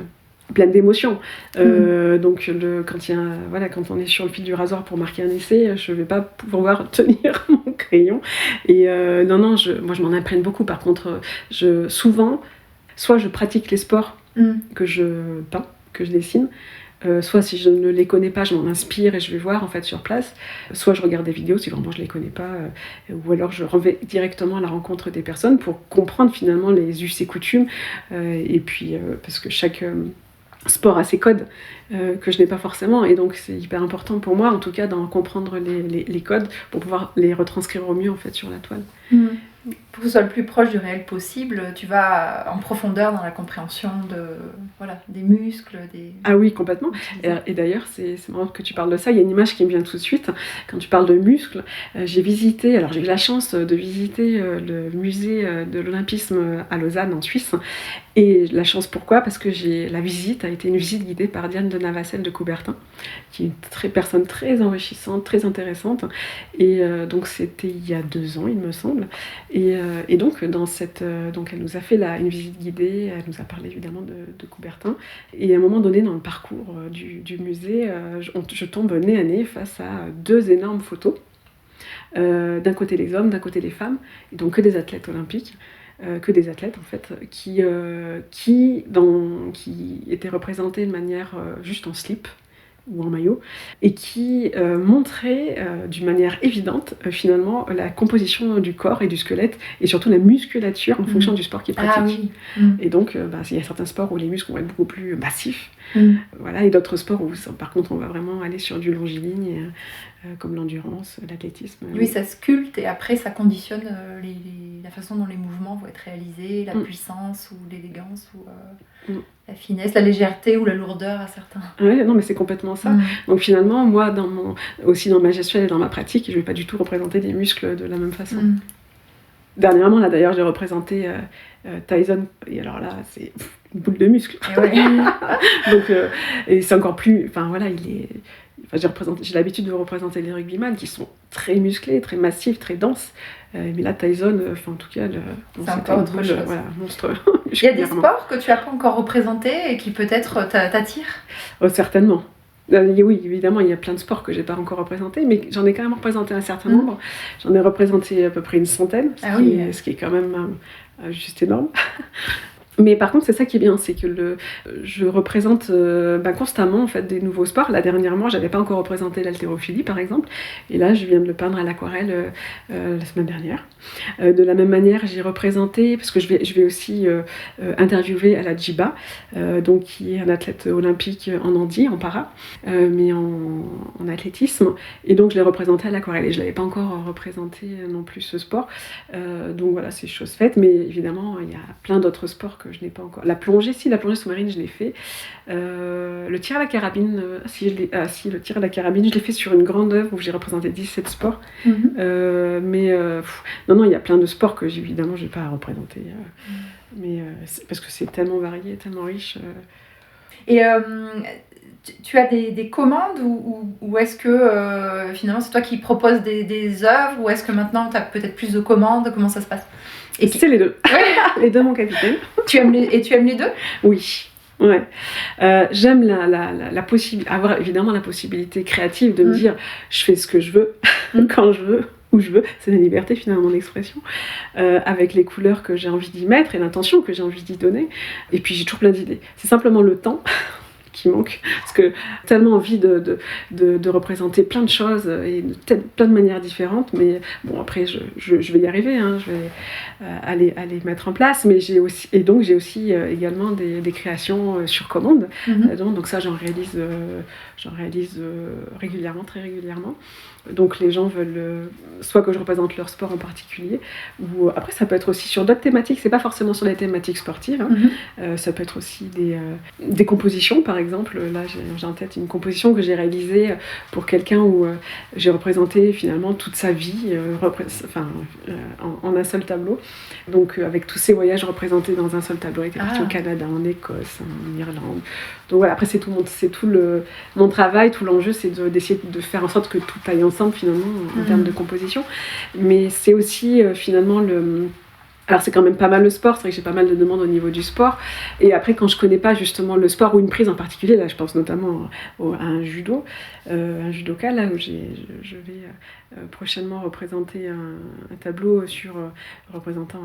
pleine d'émotions. Donc quand on est sur le fil du rasoir pour marquer un essai, je vais pas pouvoir tenir mon crayon. Et moi je m'en imprègne beaucoup. Par contre, souvent, soit je pratique les sports que je peins, que je dessine, soit si je ne les connais pas, je m'en inspire et je vais voir en fait sur place, soit je regarde des vidéos si vraiment je les connais pas, ou alors je vais directement à la rencontre des personnes pour comprendre finalement les us et coutumes, et puis parce que chaque sport a ses codes que je n'ai pas forcément, et donc c'est hyper important pour moi en tout cas d'en comprendre les codes pour pouvoir les retranscrire au mieux en fait sur la toile. Pour que ce soit le plus proche du réel possible, tu vas en profondeur dans la compréhension des muscles. Ah oui, complètement. Et d'ailleurs, c'est marrant que tu parles de ça. Il y a une image qui me vient tout de suite. Quand tu parles de muscles, j'ai eu la chance de visiter le musée de l'Olympisme à Lausanne, en Suisse. Et la chance, pourquoi ? Parce que la visite a été une visite guidée par Diane de Navacelle de Coubertin, qui est une personne très enrichissante, très intéressante. Et donc, c'était il y a 2 ans, il me semble. Et donc, elle nous a fait une visite guidée, elle nous a parlé évidemment de Coubertin. Et à un moment donné, dans le parcours du musée, je tombe nez à nez face à 2 énormes photos. D'un côté les hommes, d'un côté les femmes, et donc que des athlètes olympiques. Que des athlètes en fait, qui étaient représentés de manière juste en slip ou en maillot, et qui montraient d'une manière évidente finalement la composition du corps et du squelette, et surtout la musculature en fonction du sport qu'ils pratiquent. Et donc il y a certains sports où les muscles vont être beaucoup plus massifs, voilà, et d'autres sports où par contre on va vraiment aller sur du longiligne, comme l'endurance, l'athlétisme. Oui, ça sculpte et après ça conditionne la façon dont les mouvements vont être réalisés, la puissance ou l'élégance ou la finesse, la légèreté ou la lourdeur à certains. Oui, non mais c'est complètement ça. Donc finalement, moi, aussi dans ma gestuelle et dans ma pratique, je ne vais pas du tout représenter des muscles de la même façon. Dernièrement, là d'ailleurs, j'ai représenté Tyson, et alors là, c'est une boule de muscle. Et ouais. Donc, et c'est encore plus. Enfin voilà, j'ai l'habitude de représenter les rugbyman qui sont très musclés, très massifs, très denses. Mais là, Tyson, en tout cas, c'est encore autre chose. Voilà, monstre. Il y a des sports que tu n'as pas encore représentés et qui peut-être t'attirent? Certainement. Oui, évidemment, il y a plein de sports que j'ai pas encore représentés, mais j'en ai quand même représenté un certain nombre. J'en ai représenté à peu près une centaine, ce qui est quand même juste énorme. Mais par contre, c'est ça qui est bien, c'est que je représente constamment en fait des nouveaux sports. Là, dernièrement, j'avais pas encore représenté l'haltérophilie, par exemple, et là, je viens de le peindre à l'aquarelle la semaine dernière. De la même manière, j'ai représenté, parce que je vais aussi interviewer Ala Djiba, donc qui est un athlète olympique en handi, en para, mais en athlétisme, et donc je l'ai représenté à l'aquarelle, et je l'avais pas encore représenté non plus ce sport. Donc voilà, c'est chose faite, mais évidemment, il y a plein d'autres sports que je n'ai pas encore. La plongée sous-marine, je l'ai fait. Le tir à la carabine, le tir à la carabine, je l'ai fait sur une grande œuvre où j'ai représenté 17 sports. Non, il y a plein de sports que évidemment je n'ai pas à représenter. Mais parce que c'est tellement varié, tellement riche. Et tu as des commandes ou est-ce que finalement c'est toi qui proposes des œuvres, ou est-ce que maintenant tu as peut-être plus de commandes? Comment ça se passe? C'est les deux. Les deux, mon capitaine. Tu aimes les deux? Oui. Ouais. J'aime avoir évidemment la possibilité créative de me dire je fais ce que je veux, quand je veux, où je veux. C'est la liberté finalement d'expression, avec les couleurs que j'ai envie d'y mettre et l'intention que j'ai envie d'y donner. Et puis j'ai toujours plein d'idées. C'est simplement le temps qui manque, parce que tellement envie de représenter plein de choses et de plein de manières différentes, mais bon, après je vais y arriver, je vais aller mettre en place, mais j'ai aussi également des créations sur commande, donc ça j'en réalise régulièrement, très régulièrement. Donc les gens veulent soit que je représente leur sport en particulier, ou après ça peut être aussi sur d'autres thématiques, c'est pas forcément sur les thématiques sportives, ça peut être aussi des compositions, par exemple. Là j'ai en tête une composition que j'ai réalisée pour quelqu'un où j'ai représenté finalement toute sa vie en un seul tableau, donc avec tous ses voyages représentés dans un seul tableau. Il était parti au Canada, en Écosse, en Irlande. Donc voilà, après c'est tout mon travail, tout l'enjeu, c'est d'essayer de faire en sorte que tout aille ensemble finalement en termes de composition, mais c'est aussi finalement alors c'est quand même pas mal le sport, c'est vrai que j'ai pas mal de demandes au niveau du sport, et après quand je connais pas justement le sport ou une prise en particulier, là je pense notamment à un judoka là où je vais prochainement représenter un tableau représentant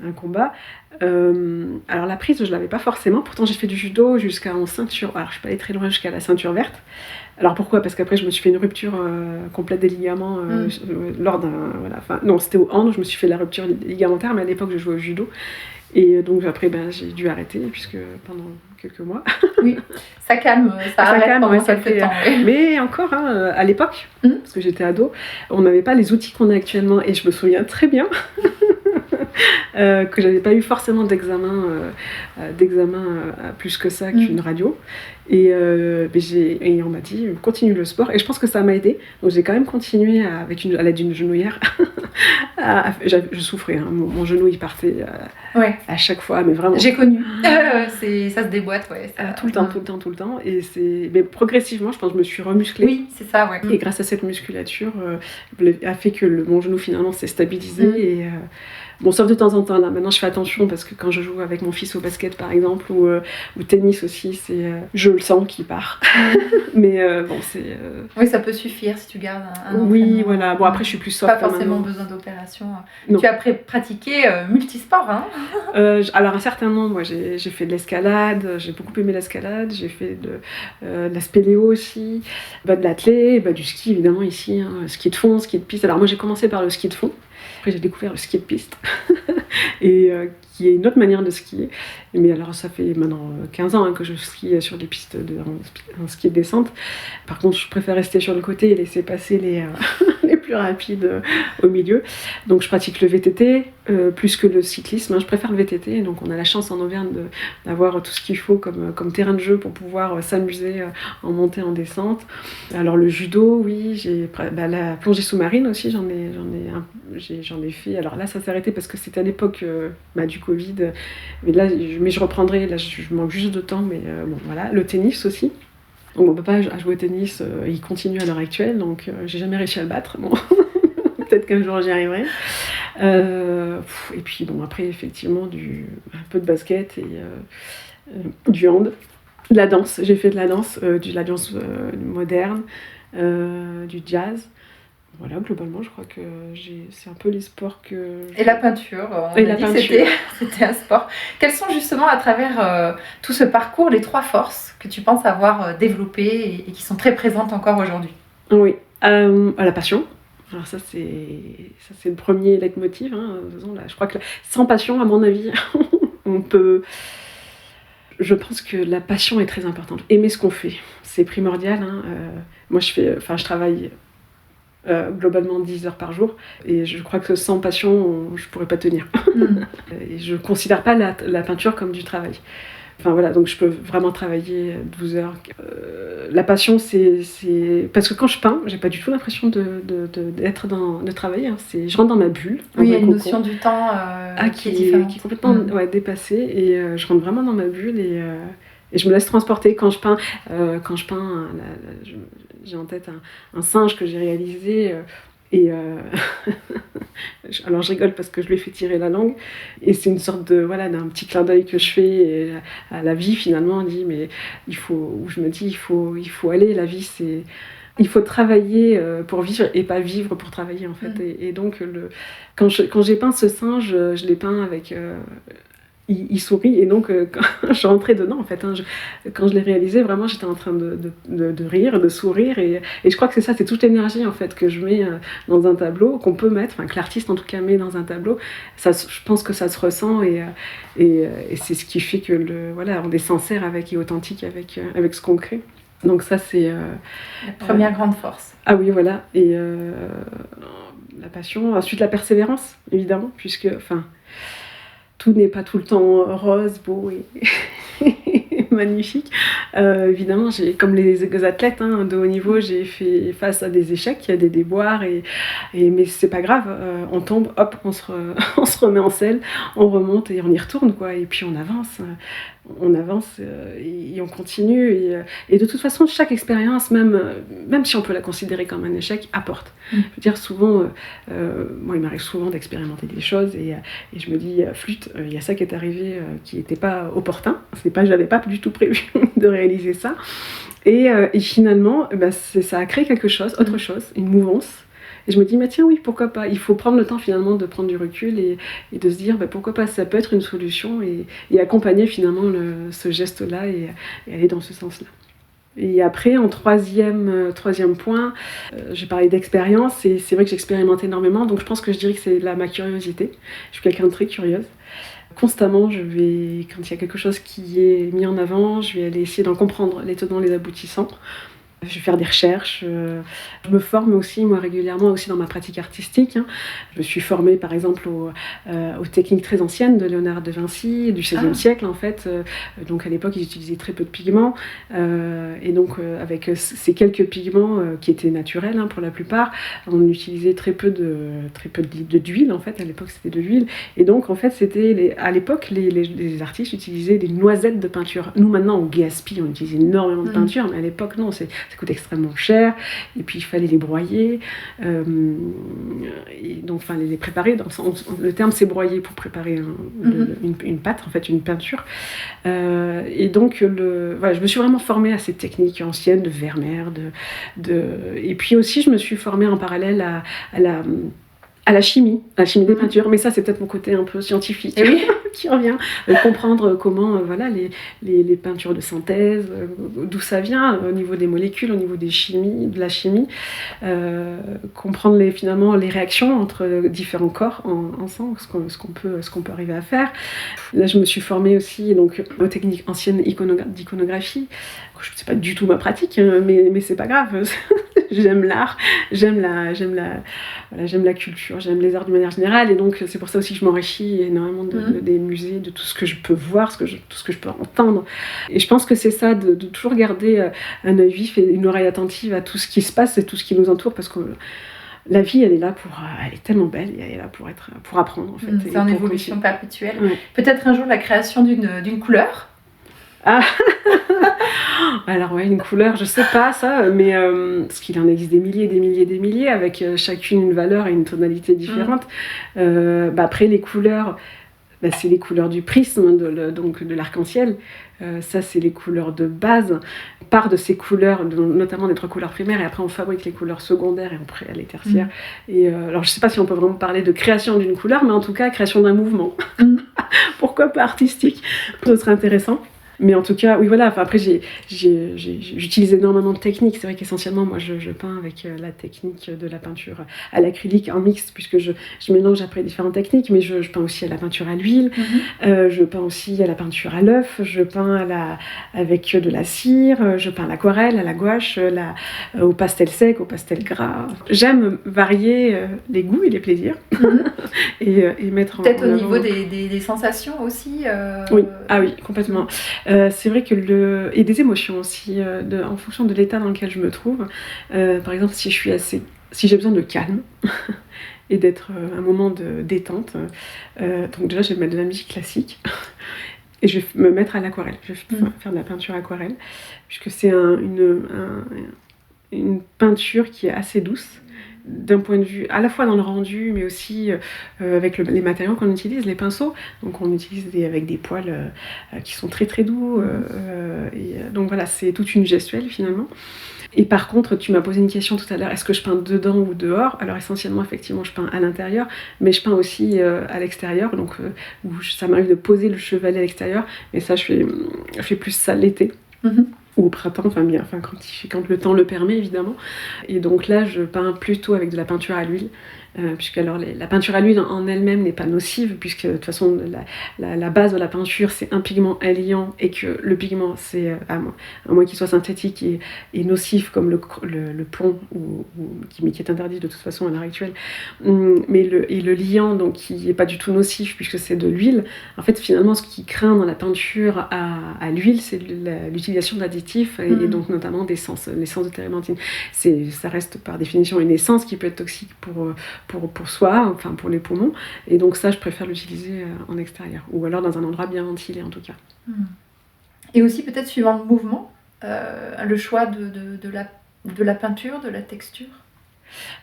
un combat. Alors la prise je l'avais pas forcément, pourtant j'ai fait du judo jusqu'en ceinture, alors je suis pas allée très loin jusqu'à la ceinture verte. Alors pourquoi? Parce qu'après je me suis fait une rupture complète des ligaments lors non, c'était au hand, je me suis fait la rupture ligamentaire, mais à l'époque je jouais au judo, et donc après j'ai dû arrêter puisque pendant quelques mois. Oui, ça calme, ça arrête pendant quelques temps. Mais encore à l'époque, parce que j'étais ado, on n'avait pas les outils qu'on a actuellement, et je me souviens très bien que j'avais pas eu forcément d'examen plus que ça qu'une radio, et on m'a dit continue le sport, et je pense que ça m'a aidé, donc j'ai quand même continué à l'aide d'une genouillère. Je souffrais, mon genou il partait à chaque fois, mais vraiment j'ai connu. Ça se déboîte, tout le temps, mais progressivement je pense que je me suis remusclée. Oui, c'est ça, et grâce à cette musculature a fait que mon genou finalement s'est stabilisé. Et bon, sauf de temps en temps, là maintenant je fais attention, parce que quand je joue avec mon fils au basket par exemple, ou tennis aussi, je le sens qui part. Mais bon, oui, ça peut suffire si tu gardes un oui, voilà. Bon, après je suis plus soft. Pas forcément besoin d'opération. Tu as pratiqué multisport, hein? Alors un certain nombre, moi j'ai fait de l'escalade, j'ai beaucoup aimé l'escalade, j'ai fait de la spéléo aussi, de l'athlé, du ski évidemment ici, ski de fond, ski de piste. Alors moi j'ai commencé par le ski de fond. Après, j'ai découvert le ski de piste, et qui est une autre manière de skier. Mais alors, ça fait maintenant 15 ans que je skie sur des pistes en ski de descente. Par contre, je préfère rester sur le côté et laisser passer les plus rapide au milieu. Donc je pratique le VTT plus que le cyclisme. Je préfère le VTT. Donc on a la chance en Auvergne d'avoir tout ce qu'il faut comme terrain de jeu pour pouvoir s'amuser en montée, en descente. Alors le judo, oui, la plongée sous-marine aussi, j'en ai fait. Alors là, ça s'est arrêté parce que c'était à l'époque du Covid. Mais je reprendrai. Là, je manque juste de temps. Mais bon, voilà. Le tennis aussi. Donc, mon papa a joué au tennis, il continue à l'heure actuelle, donc j'ai jamais réussi à le battre. Bon. Peut-être qu'un jour j'y arriverai. Et puis bon, après, effectivement, un peu de basket et du hand. De la danse, j'ai fait de la danse moderne, du jazz. Voilà, globalement, je crois que c'est un peu les sports que... Et la peinture, c'était un sport. Quelles sont justement, à travers tout ce parcours, les 3 forces que tu penses avoir développées et qui sont très présentes encore aujourd'hui? Oui, la passion. Alors ça c'est le premier leitmotiv. Là, je crois que sans passion, à mon avis, on peut... Je pense que la passion est très importante. Aimer ce qu'on fait, c'est primordial. Moi, je travaille... globalement 10 heures par jour et je crois que sans passion je pourrais pas tenir. Et je considère pas la peinture comme du travail. Enfin voilà, donc je peux vraiment travailler 12 heures. La passion, c'est parce que quand je peins, j'ai pas du tout l'impression de travailler. Je rentre dans ma bulle. Oui, il y a une notion du temps qui est différente. Qui est complètement dépassée et je rentre vraiment dans ma bulle et je me laisse transporter quand je peins. J'ai en tête un singe que j'ai réalisé alors je rigole parce que je lui ai fait tirer la langue et c'est une sorte d'un petit clin d'œil que je fais à la vie finalement. On dit mais il faut aller, la vie c'est... Il faut travailler pour vivre et pas vivre pour travailler en fait. Et donc quand j'ai peint ce singe, je l'ai peint avec... Il sourit et donc quand je rentrais dedans en fait, quand je l'ai réalisé vraiment j'étais en train de rire, de sourire et je crois que c'est toute l'énergie en fait que je mets dans un tableau, qu'on peut mettre, que l'artiste en tout cas met dans un tableau. Je pense que ça se ressent et c'est ce qui fait que on est sincère et authentique avec ce qu'on crée. Donc ça c'est la première grande force. Ah oui voilà, et la passion, ensuite la persévérance évidemment, puisque tout n'est pas tout le temps rose, beau et magnifique. Évidemment, comme les athlètes de haut niveau, j'ai fait face à des échecs, à des déboires, mais c'est pas grave. On tombe, hop, on se remet en selle, on remonte et on y retourne, quoi. Et puis on avance et on continue. Et de toute façon, chaque expérience, même si on peut la considérer comme un échec, apporte. Je veux dire, souvent, moi, il m'arrive souvent d'expérimenter des choses et je me dis, flûte, il y a ça qui est arrivé qui n'était pas opportun. J'avais pas du tout prévu de réaliser ça. Et finalement, ça a créé quelque chose, autre chose, une mouvance. Et je me dis, mais tiens, oui, pourquoi pas. Il faut prendre le temps finalement de prendre du recul et de se dire, pourquoi pas, ça peut être une solution et accompagner finalement ce geste-là et aller dans ce sens-là. Et après, en troisième point, j'ai parlé d'expérience et c'est vrai que j'expérimente énormément, donc je pense que je dirais que c'est ma curiosité. Je suis quelqu'un de très curieuse. Constamment, quand il y a quelque chose qui est mis en avant, je vais aller essayer d'en comprendre les tenants, les aboutissants. Je vais faire des recherches, je me forme aussi, moi, régulièrement, aussi dans ma pratique artistique. Je me suis formée, par exemple, aux techniques très anciennes de Léonard de Vinci, du XVIe siècle, en fait. Donc, à l'époque, ils utilisaient très peu de pigments. Et donc, avec ces quelques pigments qui étaient naturels, pour la plupart, on utilisait très peu d'huile, en fait. À l'époque, c'était de l'huile. Et donc, en fait, à l'époque, les artistes utilisaient des noisettes de peinture. Nous, maintenant, on gaspille, on utilise énormément de peinture, mais à l'époque, non, ça coûte extrêmement cher, et puis il fallait les broyer, et donc les préparer. Le terme c'est broyer pour préparer une pâte, en fait une peinture. Et donc je me suis vraiment formée à ces techniques anciennes de Vermeer, et puis aussi je me suis formée en parallèle à la chimie des peintures, mais ça c'est peut-être mon côté un peu scientifique qui revient, comprendre comment les peintures de synthèse, d'où ça vient au niveau des molécules, au niveau de la chimie, comprendre finalement les réactions entre différents corps ensemble, ce qu'on peut arriver à faire. Là je me suis formée aussi donc aux techniques anciennes d'iconographie. Je ne sais pas du tout ma pratique, mais c'est pas grave. j'aime l'art, j'aime la culture, j'aime les arts d'une manière générale, et donc c'est pour ça aussi que je m'enrichis énormément des musées, de tout ce que je peux voir, tout ce que je peux entendre. Et je pense que c'est ça, de toujours garder un œil vif et une oreille attentive à tout ce qui se passe et tout ce qui nous entoure, parce que la vie, elle est tellement belle, et elle est là pour apprendre en fait. C'est en évolution perpétuelle. Ouais. Peut-être un jour la création d'une couleur. Ah alors ouais, une couleur, je sais pas ça, mais parce qu'il en existe des milliers, des milliers, des milliers, avec chacune une valeur et une tonalité différente. Après les couleurs, c'est les couleurs du prisme, donc de l'arc-en-ciel. Ça, c'est les couleurs de base. On part de ces couleurs, notamment des 3 couleurs primaires, et après on fabrique les couleurs secondaires et après les tertiaires. Et alors je sais pas si on peut vraiment parler de création d'une couleur, mais en tout cas création d'un mouvement. Pourquoi pas artistique? Ce serait intéressant. Mais en tout cas, oui, voilà. Enfin, après, j'utilise énormément de techniques. C'est vrai qu'essentiellement, moi, je peins avec la technique de la peinture à l'acrylique en mixte, puisque je mélange après différentes techniques. Mais je peins aussi à la peinture à l'huile. Je peins aussi à la peinture à l'œuf. Je peins avec de la cire. Je peins à l'aquarelle, à la gouache, au pastel sec, au pastel gras. J'aime varier les goûts et les plaisirs. et mettre peut-être en au niveau avant... des sensations aussi. Oui, oui, complètement. C'est vrai que et des émotions aussi, en fonction de l'état dans lequel je me trouve. Par exemple, si j'ai besoin de calme et d'être un moment de détente, donc déjà je vais mettre de la musique classique et je vais me mettre à l'aquarelle. Je vais faire de la peinture aquarelle, puisque c'est une peinture qui est assez douce, d'un point de vue à la fois dans le rendu, mais aussi avec les matériaux qu'on utilise, les pinceaux. Donc on utilise avec des poils qui sont très très doux. Donc voilà, c'est toute une gestuelle finalement. Et par contre, tu m'as posé une question tout à l'heure, est-ce que je peins dedans ou dehors? Alors essentiellement, effectivement, je peins à l'intérieur, mais je peins aussi à l'extérieur, donc où ça m'arrive de poser le chevalet à l'extérieur, mais ça, je fais plus ça l'été. Ou au printemps, quand le temps le permet évidemment. Et donc là, je peins plutôt avec de la peinture à l'huile, puisque alors la peinture à l'huile en elle-même n'est pas nocive, puisque de toute façon la base de la peinture c'est un pigment alliant, et que le pigment c'est à moins qu'il soit synthétique et nocif comme le plomb, mais qui est interdit de toute façon à l'heure actuelle, mais le liant, donc qui n'est pas du tout nocif puisque c'est de l'huile. En fait, finalement, ce qui craint dans la peinture à l'huile, c'est l'utilisation d'additifs, et donc notamment l'essence de térébenthine. Ça reste par définition une essence qui peut être toxique pour soi, enfin pour les poumons, et donc ça je préfère l'utiliser en extérieur, ou alors dans un endroit bien ventilé en tout cas. Et aussi peut-être suivant le mouvement, le choix de la peinture, de la texture.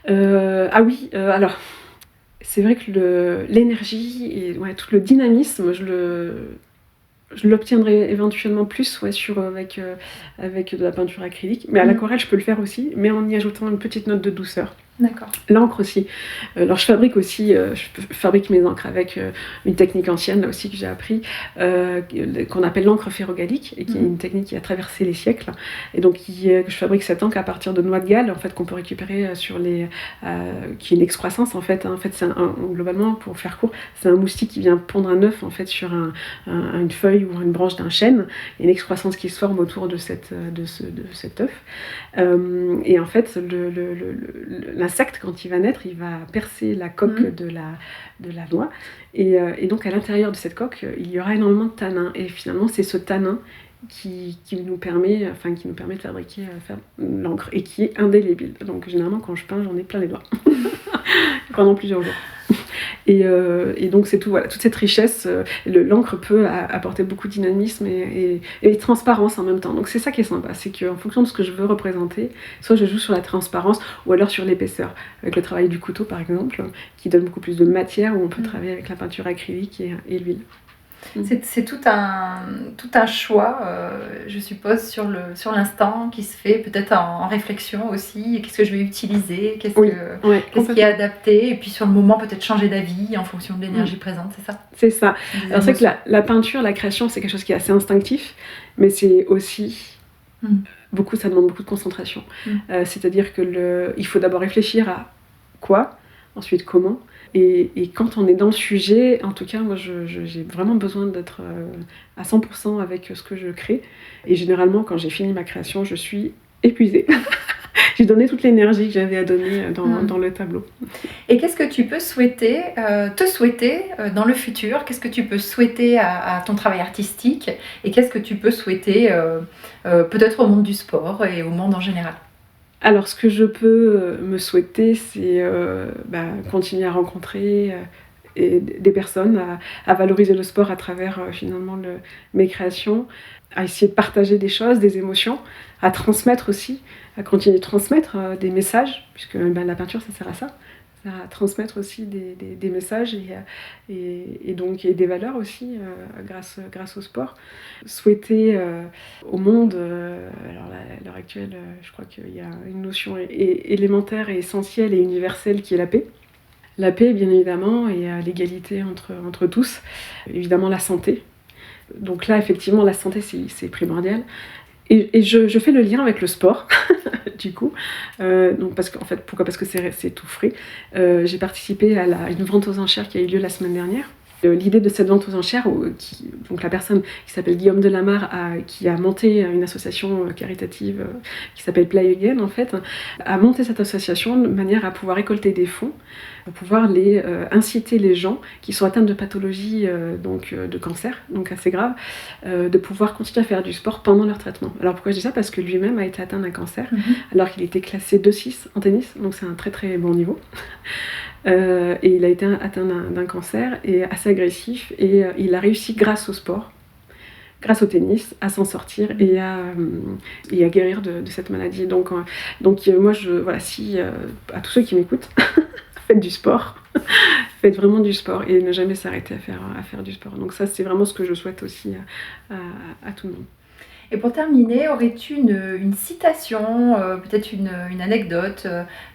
Alors c'est vrai que l'énergie et tout le dynamisme, je l'obtiendrai éventuellement plus avec de la peinture acrylique, mais à l'aquarelle je peux le faire aussi, mais en y ajoutant une petite note de douceur. D'accord. L'encre aussi. Alors je fabrique mes encres avec une technique ancienne là aussi que j'ai appris, qu'on appelle l'encre ferrogallique, et qui est une technique qui a traversé les siècles. Et donc je fabrique cette encre à partir de noix de Galles, en fait, qu'on peut récupérer qui est une excroissance en fait. En fait, globalement, pour faire court, c'est un moustique qui vient pondre un œuf en fait sur une feuille ou une branche d'un chêne, et une excroissance qui se forme autour de cet œuf. Et en fait, l'insecte, quand il va naître, il va percer la coque de la noix, et donc à l'intérieur de cette coque, il y aura énormément de tanin, et finalement c'est ce tanin qui nous permet de fabriquer l'encre, et qui est indélébile. Donc généralement quand je peins, j'en ai plein les doigts pendant plusieurs jours. Et donc c'est tout, voilà, toute cette richesse, l'encre peut apporter beaucoup de dynamisme et transparence en même temps. Donc c'est ça qui est sympa, c'est qu'en fonction de ce que je veux représenter, soit je joue sur la transparence ou alors sur l'épaisseur, avec le travail du couteau par exemple, qui donne beaucoup plus de matière, où on peut travailler avec la peinture acrylique et l'huile. C'est tout un choix, je suppose, sur l'instant, qui se fait peut-être en réflexion aussi. Qu'est-ce que je vais utiliser, qu'est-ce qui est adapté, et puis sur le moment peut-être changer d'avis en fonction de l'énergie présente, c'est ça? C'est ça. Alors c'est vrai que la peinture, la création, c'est quelque chose qui est assez instinctif, mais c'est aussi ça demande beaucoup de concentration. C'est-à-dire que il faut d'abord réfléchir à quoi, ensuite comment. Et quand on est dans le sujet, en tout cas, moi, j'ai vraiment besoin d'être à 100% avec ce que je crée. Et généralement, quand j'ai fini ma création, je suis épuisée. j'ai donné toute l'énergie que j'avais à donner dans le tableau. Et qu'est-ce que tu peux souhaiter, dans le futur? Qu'est-ce que tu peux souhaiter à ton travail artistique? Et qu'est-ce que tu peux souhaiter peut-être au monde du sport et au monde en général? Alors, ce que je peux me souhaiter, c'est continuer à rencontrer des personnes, à valoriser le sport à travers finalement mes créations, à essayer de partager des choses, des émotions, à transmettre aussi, à continuer de transmettre des messages, puisque la peinture, ça sert à ça, à transmettre aussi des messages et donc et des valeurs aussi grâce au sport. Souhaiter au monde, alors à l'heure actuelle, je crois qu'il y a une notion élémentaire et essentielle et universelle qui est la paix. La paix, bien évidemment, et l'égalité entre tous. Évidemment, la santé. Donc là, effectivement, la santé, c'est primordial. Et je fais le lien avec le sport, du coup. Donc pourquoi ? Parce que c'est tout frais. J'ai participé à une vente aux enchères qui a eu lieu la semaine dernière. L'idée de cette vente aux enchères, donc la personne qui s'appelle Guillaume Delamarre, qui a monté une association caritative qui s'appelle Play Again, en fait, a monté cette association de manière à pouvoir récolter des fonds pour pouvoir inciter les gens qui sont atteints de pathologies de cancer, donc assez graves, de pouvoir continuer à faire du sport pendant leur traitement. Alors pourquoi je dis ça ? Parce que lui-même a été atteint d'un cancer, alors qu'il était classé 2-6 en tennis, donc c'est un très très bon niveau. Et il a été atteint d'un cancer et assez agressif, et il a réussi grâce au sport, grâce au tennis, à s'en sortir et à guérir de cette maladie. Donc moi, à tous ceux qui m'écoutent, faites du sport, faites vraiment du sport et ne jamais s'arrêter à faire du sport. Donc ça, c'est vraiment ce que je souhaite aussi à tout le monde. Et pour terminer, aurais-tu une citation, peut-être une anecdote,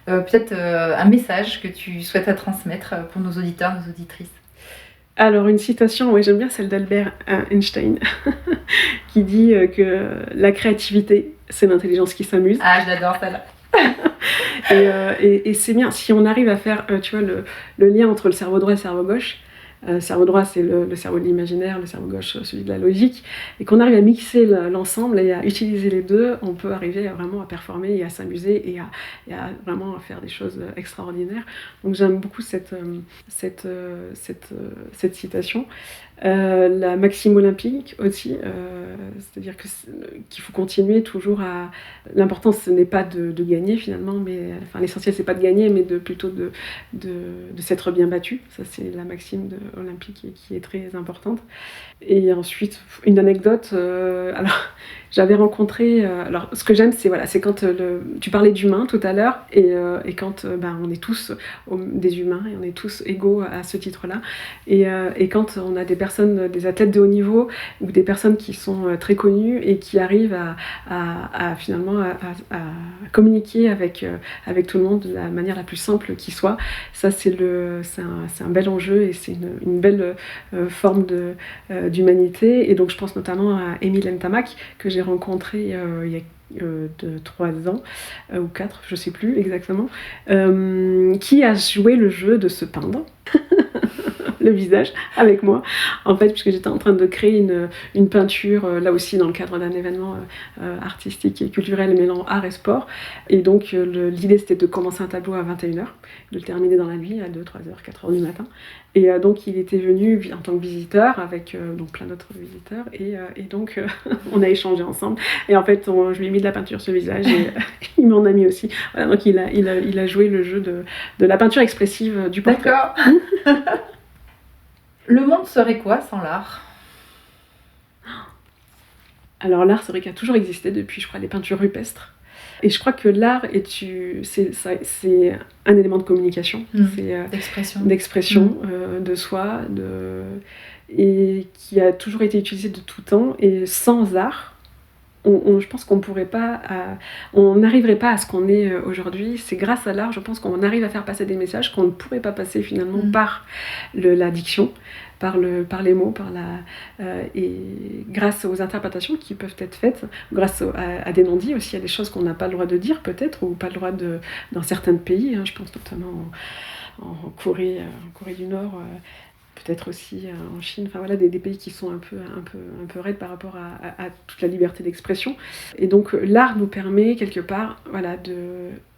peut-être un message que tu souhaites transmettre pour nos auditeurs, nos auditrices ? Alors une citation, oui, j'aime bien celle d'Albert Einstein, qui dit que la créativité, c'est l'intelligence qui s'amuse. Ah, j'adore celle-là. Et c'est bien, si on arrive à faire tu vois, le lien entre le cerveau droit et le cerveau gauche. Le cerveau droit, c'est le cerveau de l'imaginaire, le cerveau gauche, celui de la logique, et qu'on arrive à mixer l'ensemble et à utiliser les deux, on peut arriver vraiment à performer et à s'amuser et à vraiment faire des choses extraordinaires. Donc j'aime beaucoup cette citation. La maxime olympique aussi, c'est-à-dire qu'il faut continuer toujours à... L'important, ce n'est pas de gagner finalement, mais l'essentiel, c'est pas de gagner, mais plutôt de s'être bien battu. Ça, c'est la maxime olympique qui est très importante. Et ensuite, une anecdote, alors j'avais rencontré... alors ce que j'aime, c'est quand tu parlais d'humain tout à l'heure, et quand on est tous des humains, et on est tous égaux à ce titre-là, et quand on a des personnes, des athlètes de haut niveau, ou des personnes qui sont très connues, et qui arrivent à finalement à communiquer avec tout le monde de la manière la plus simple qui soit, ça c'est un bel enjeu, et c'est une belle forme d'humanité. Et donc je pense notamment à Émile Ntamak, que j'ai rencontré il y a 3 ans ou 4, je sais plus exactement, qui a joué le jeu de se peindre le visage avec moi, en fait, puisque j'étais en train de créer une peinture, là aussi dans le cadre d'un événement artistique et culturel mêlant art et sport. Et donc l'idée, c'était de commencer un tableau à 21h, de le terminer dans la nuit à 2, 3h, 4h du matin. Et donc il était venu en tant que visiteur avec donc plein d'autres visiteurs, et donc on a échangé ensemble, et en fait je lui ai mis de la peinture sur le visage, et il m'en a mis aussi. Voilà, donc il a joué le jeu de la peinture expressive du portrait. D'accord. Le monde serait quoi sans l'art ? Alors l'art, c'est vrai qu'il a toujours existé depuis, je crois, les peintures rupestres. Et je crois que l'art c'est un élément de communication, d'expression de soi, et qui a toujours été utilisé de tout temps. Et sans art, je pense qu'on pourrait pas, on n'arriverait pas à ce qu'on est aujourd'hui. C'est grâce à l'art, je pense qu'on arrive à faire passer des messages qu'on ne pourrait pas passer finalement par la diction, par les mots, et grâce aux interprétations qui peuvent être faites, grâce à des non-dits aussi, il y a des choses qu'on n'a pas le droit de dire peut-être, ou pas le droit dans certains pays, je pense notamment en Corée du Nord, peut-être aussi en Chine, enfin voilà, des pays qui sont un peu raides par rapport à toute la liberté d'expression. Et donc l'art nous permet quelque part voilà,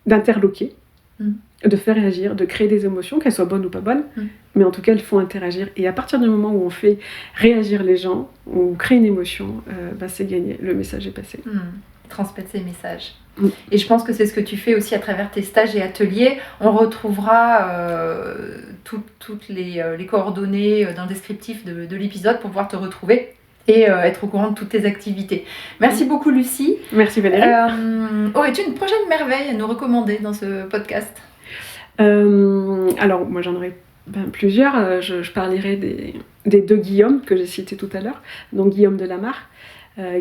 d'interloquer, de faire réagir, de créer des émotions, qu'elles soient bonnes ou pas bonnes, mais en tout cas elles font interagir. Et à partir du moment où on fait réagir les gens, où on crée une émotion, c'est gagné, le message est passé. Transmettre ces messages. Et je pense que c'est ce que tu fais aussi à travers tes stages et ateliers. On retrouvera toutes les coordonnées dans le descriptif de l'épisode pour pouvoir te retrouver et être au courant de toutes tes activités. Merci beaucoup Lucie. Merci Valérie. Aurais-tu une prochaine merveille à nous recommander dans ce podcast ? Alors moi j'en aurais plusieurs. Je parlerai des 2 Guillaume que j'ai cités tout à l'heure. Donc Guillaume Delamarre,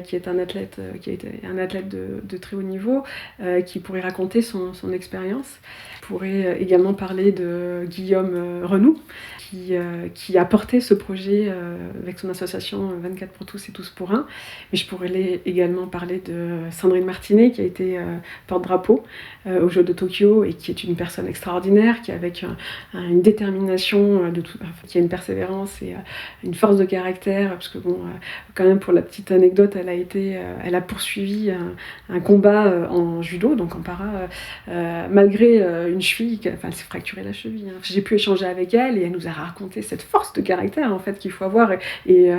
qui est un athlète, qui a été un athlète de très haut niveau, qui pourrait raconter son expérience. Je pourrais également parler de Guillaume Renoux, qui a porté ce projet avec son association 24 pour tous et tous pour un. Mais je pourrais également parler de Sandrine Martinet, qui a été porte-drapeau aux Jeux de Tokyo et qui est une personne extraordinaire, qui avec une détermination, qui a une persévérance et une force de caractère, parce que bon, quand même pour la petite anecdote, elle a poursuivi un combat en judo, donc en para, malgré une cheville, elle s'est fracturée la cheville. J'ai pu échanger avec elle et elle nous a raconté cette force de caractère en fait qu'il faut avoir et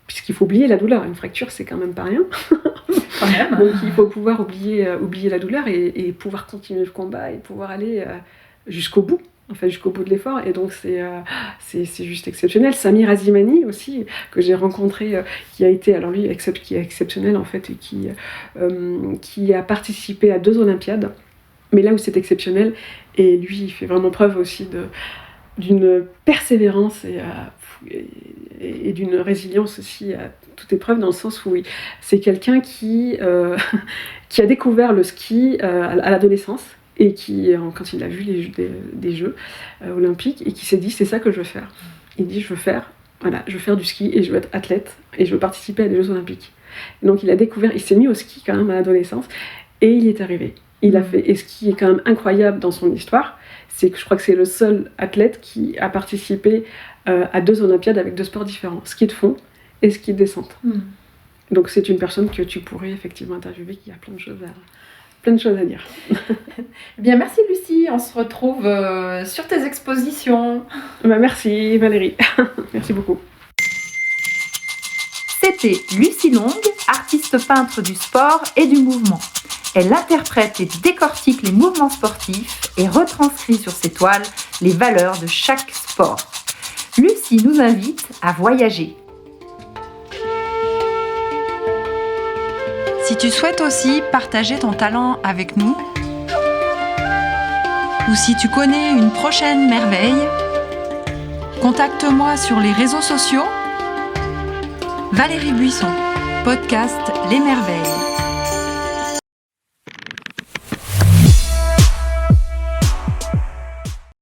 puisqu'il faut oublier la douleur. Une fracture, c'est quand même pas rien. Quand même. Donc il faut pouvoir oublier la douleur et pouvoir continuer le combat et pouvoir aller jusqu'au bout. Jusqu'au bout de l'effort, et donc c'est juste exceptionnel. Samir Azimani aussi, que j'ai rencontré, qui a été, alors lui, qui est exceptionnel en fait, et qui a participé à 2 Olympiades, mais là où c'est exceptionnel, et lui il fait vraiment preuve aussi d'une persévérance et d'une résilience aussi à toute épreuve, dans le sens où c'est quelqu'un qui a découvert le ski à l'adolescence, et qui, quand il a vu des Jeux olympiques, et qui s'est dit c'est ça que je veux faire. Il dit je veux faire du ski et je veux être athlète et je veux participer à des Jeux olympiques. Et donc il s'est mis au ski quand même à l'adolescence et il y est arrivé. Il a fait, et ce qui est quand même incroyable dans son histoire, c'est que je crois que c'est le seul athlète qui a participé à 2 Olympiades avec 2 sports différents, ski de fond et ski de descente. Donc c'est une personne que tu pourrais effectivement interviewer, qui a plein de choses à dire. Bien, merci Lucie, on se retrouve sur tes expositions. Merci Valérie, merci beaucoup. C'était Lucie Long, artiste peintre du sport et du mouvement. Elle interprète et décortique les mouvements sportifs et retranscrit sur ses toiles les valeurs de chaque sport. Lucie nous invite à voyager. Si tu souhaites aussi partager ton talent avec nous, ou si tu connais une prochaine merveille, contacte-moi sur les réseaux sociaux. Valérie Buisson, podcast Les Merveilles.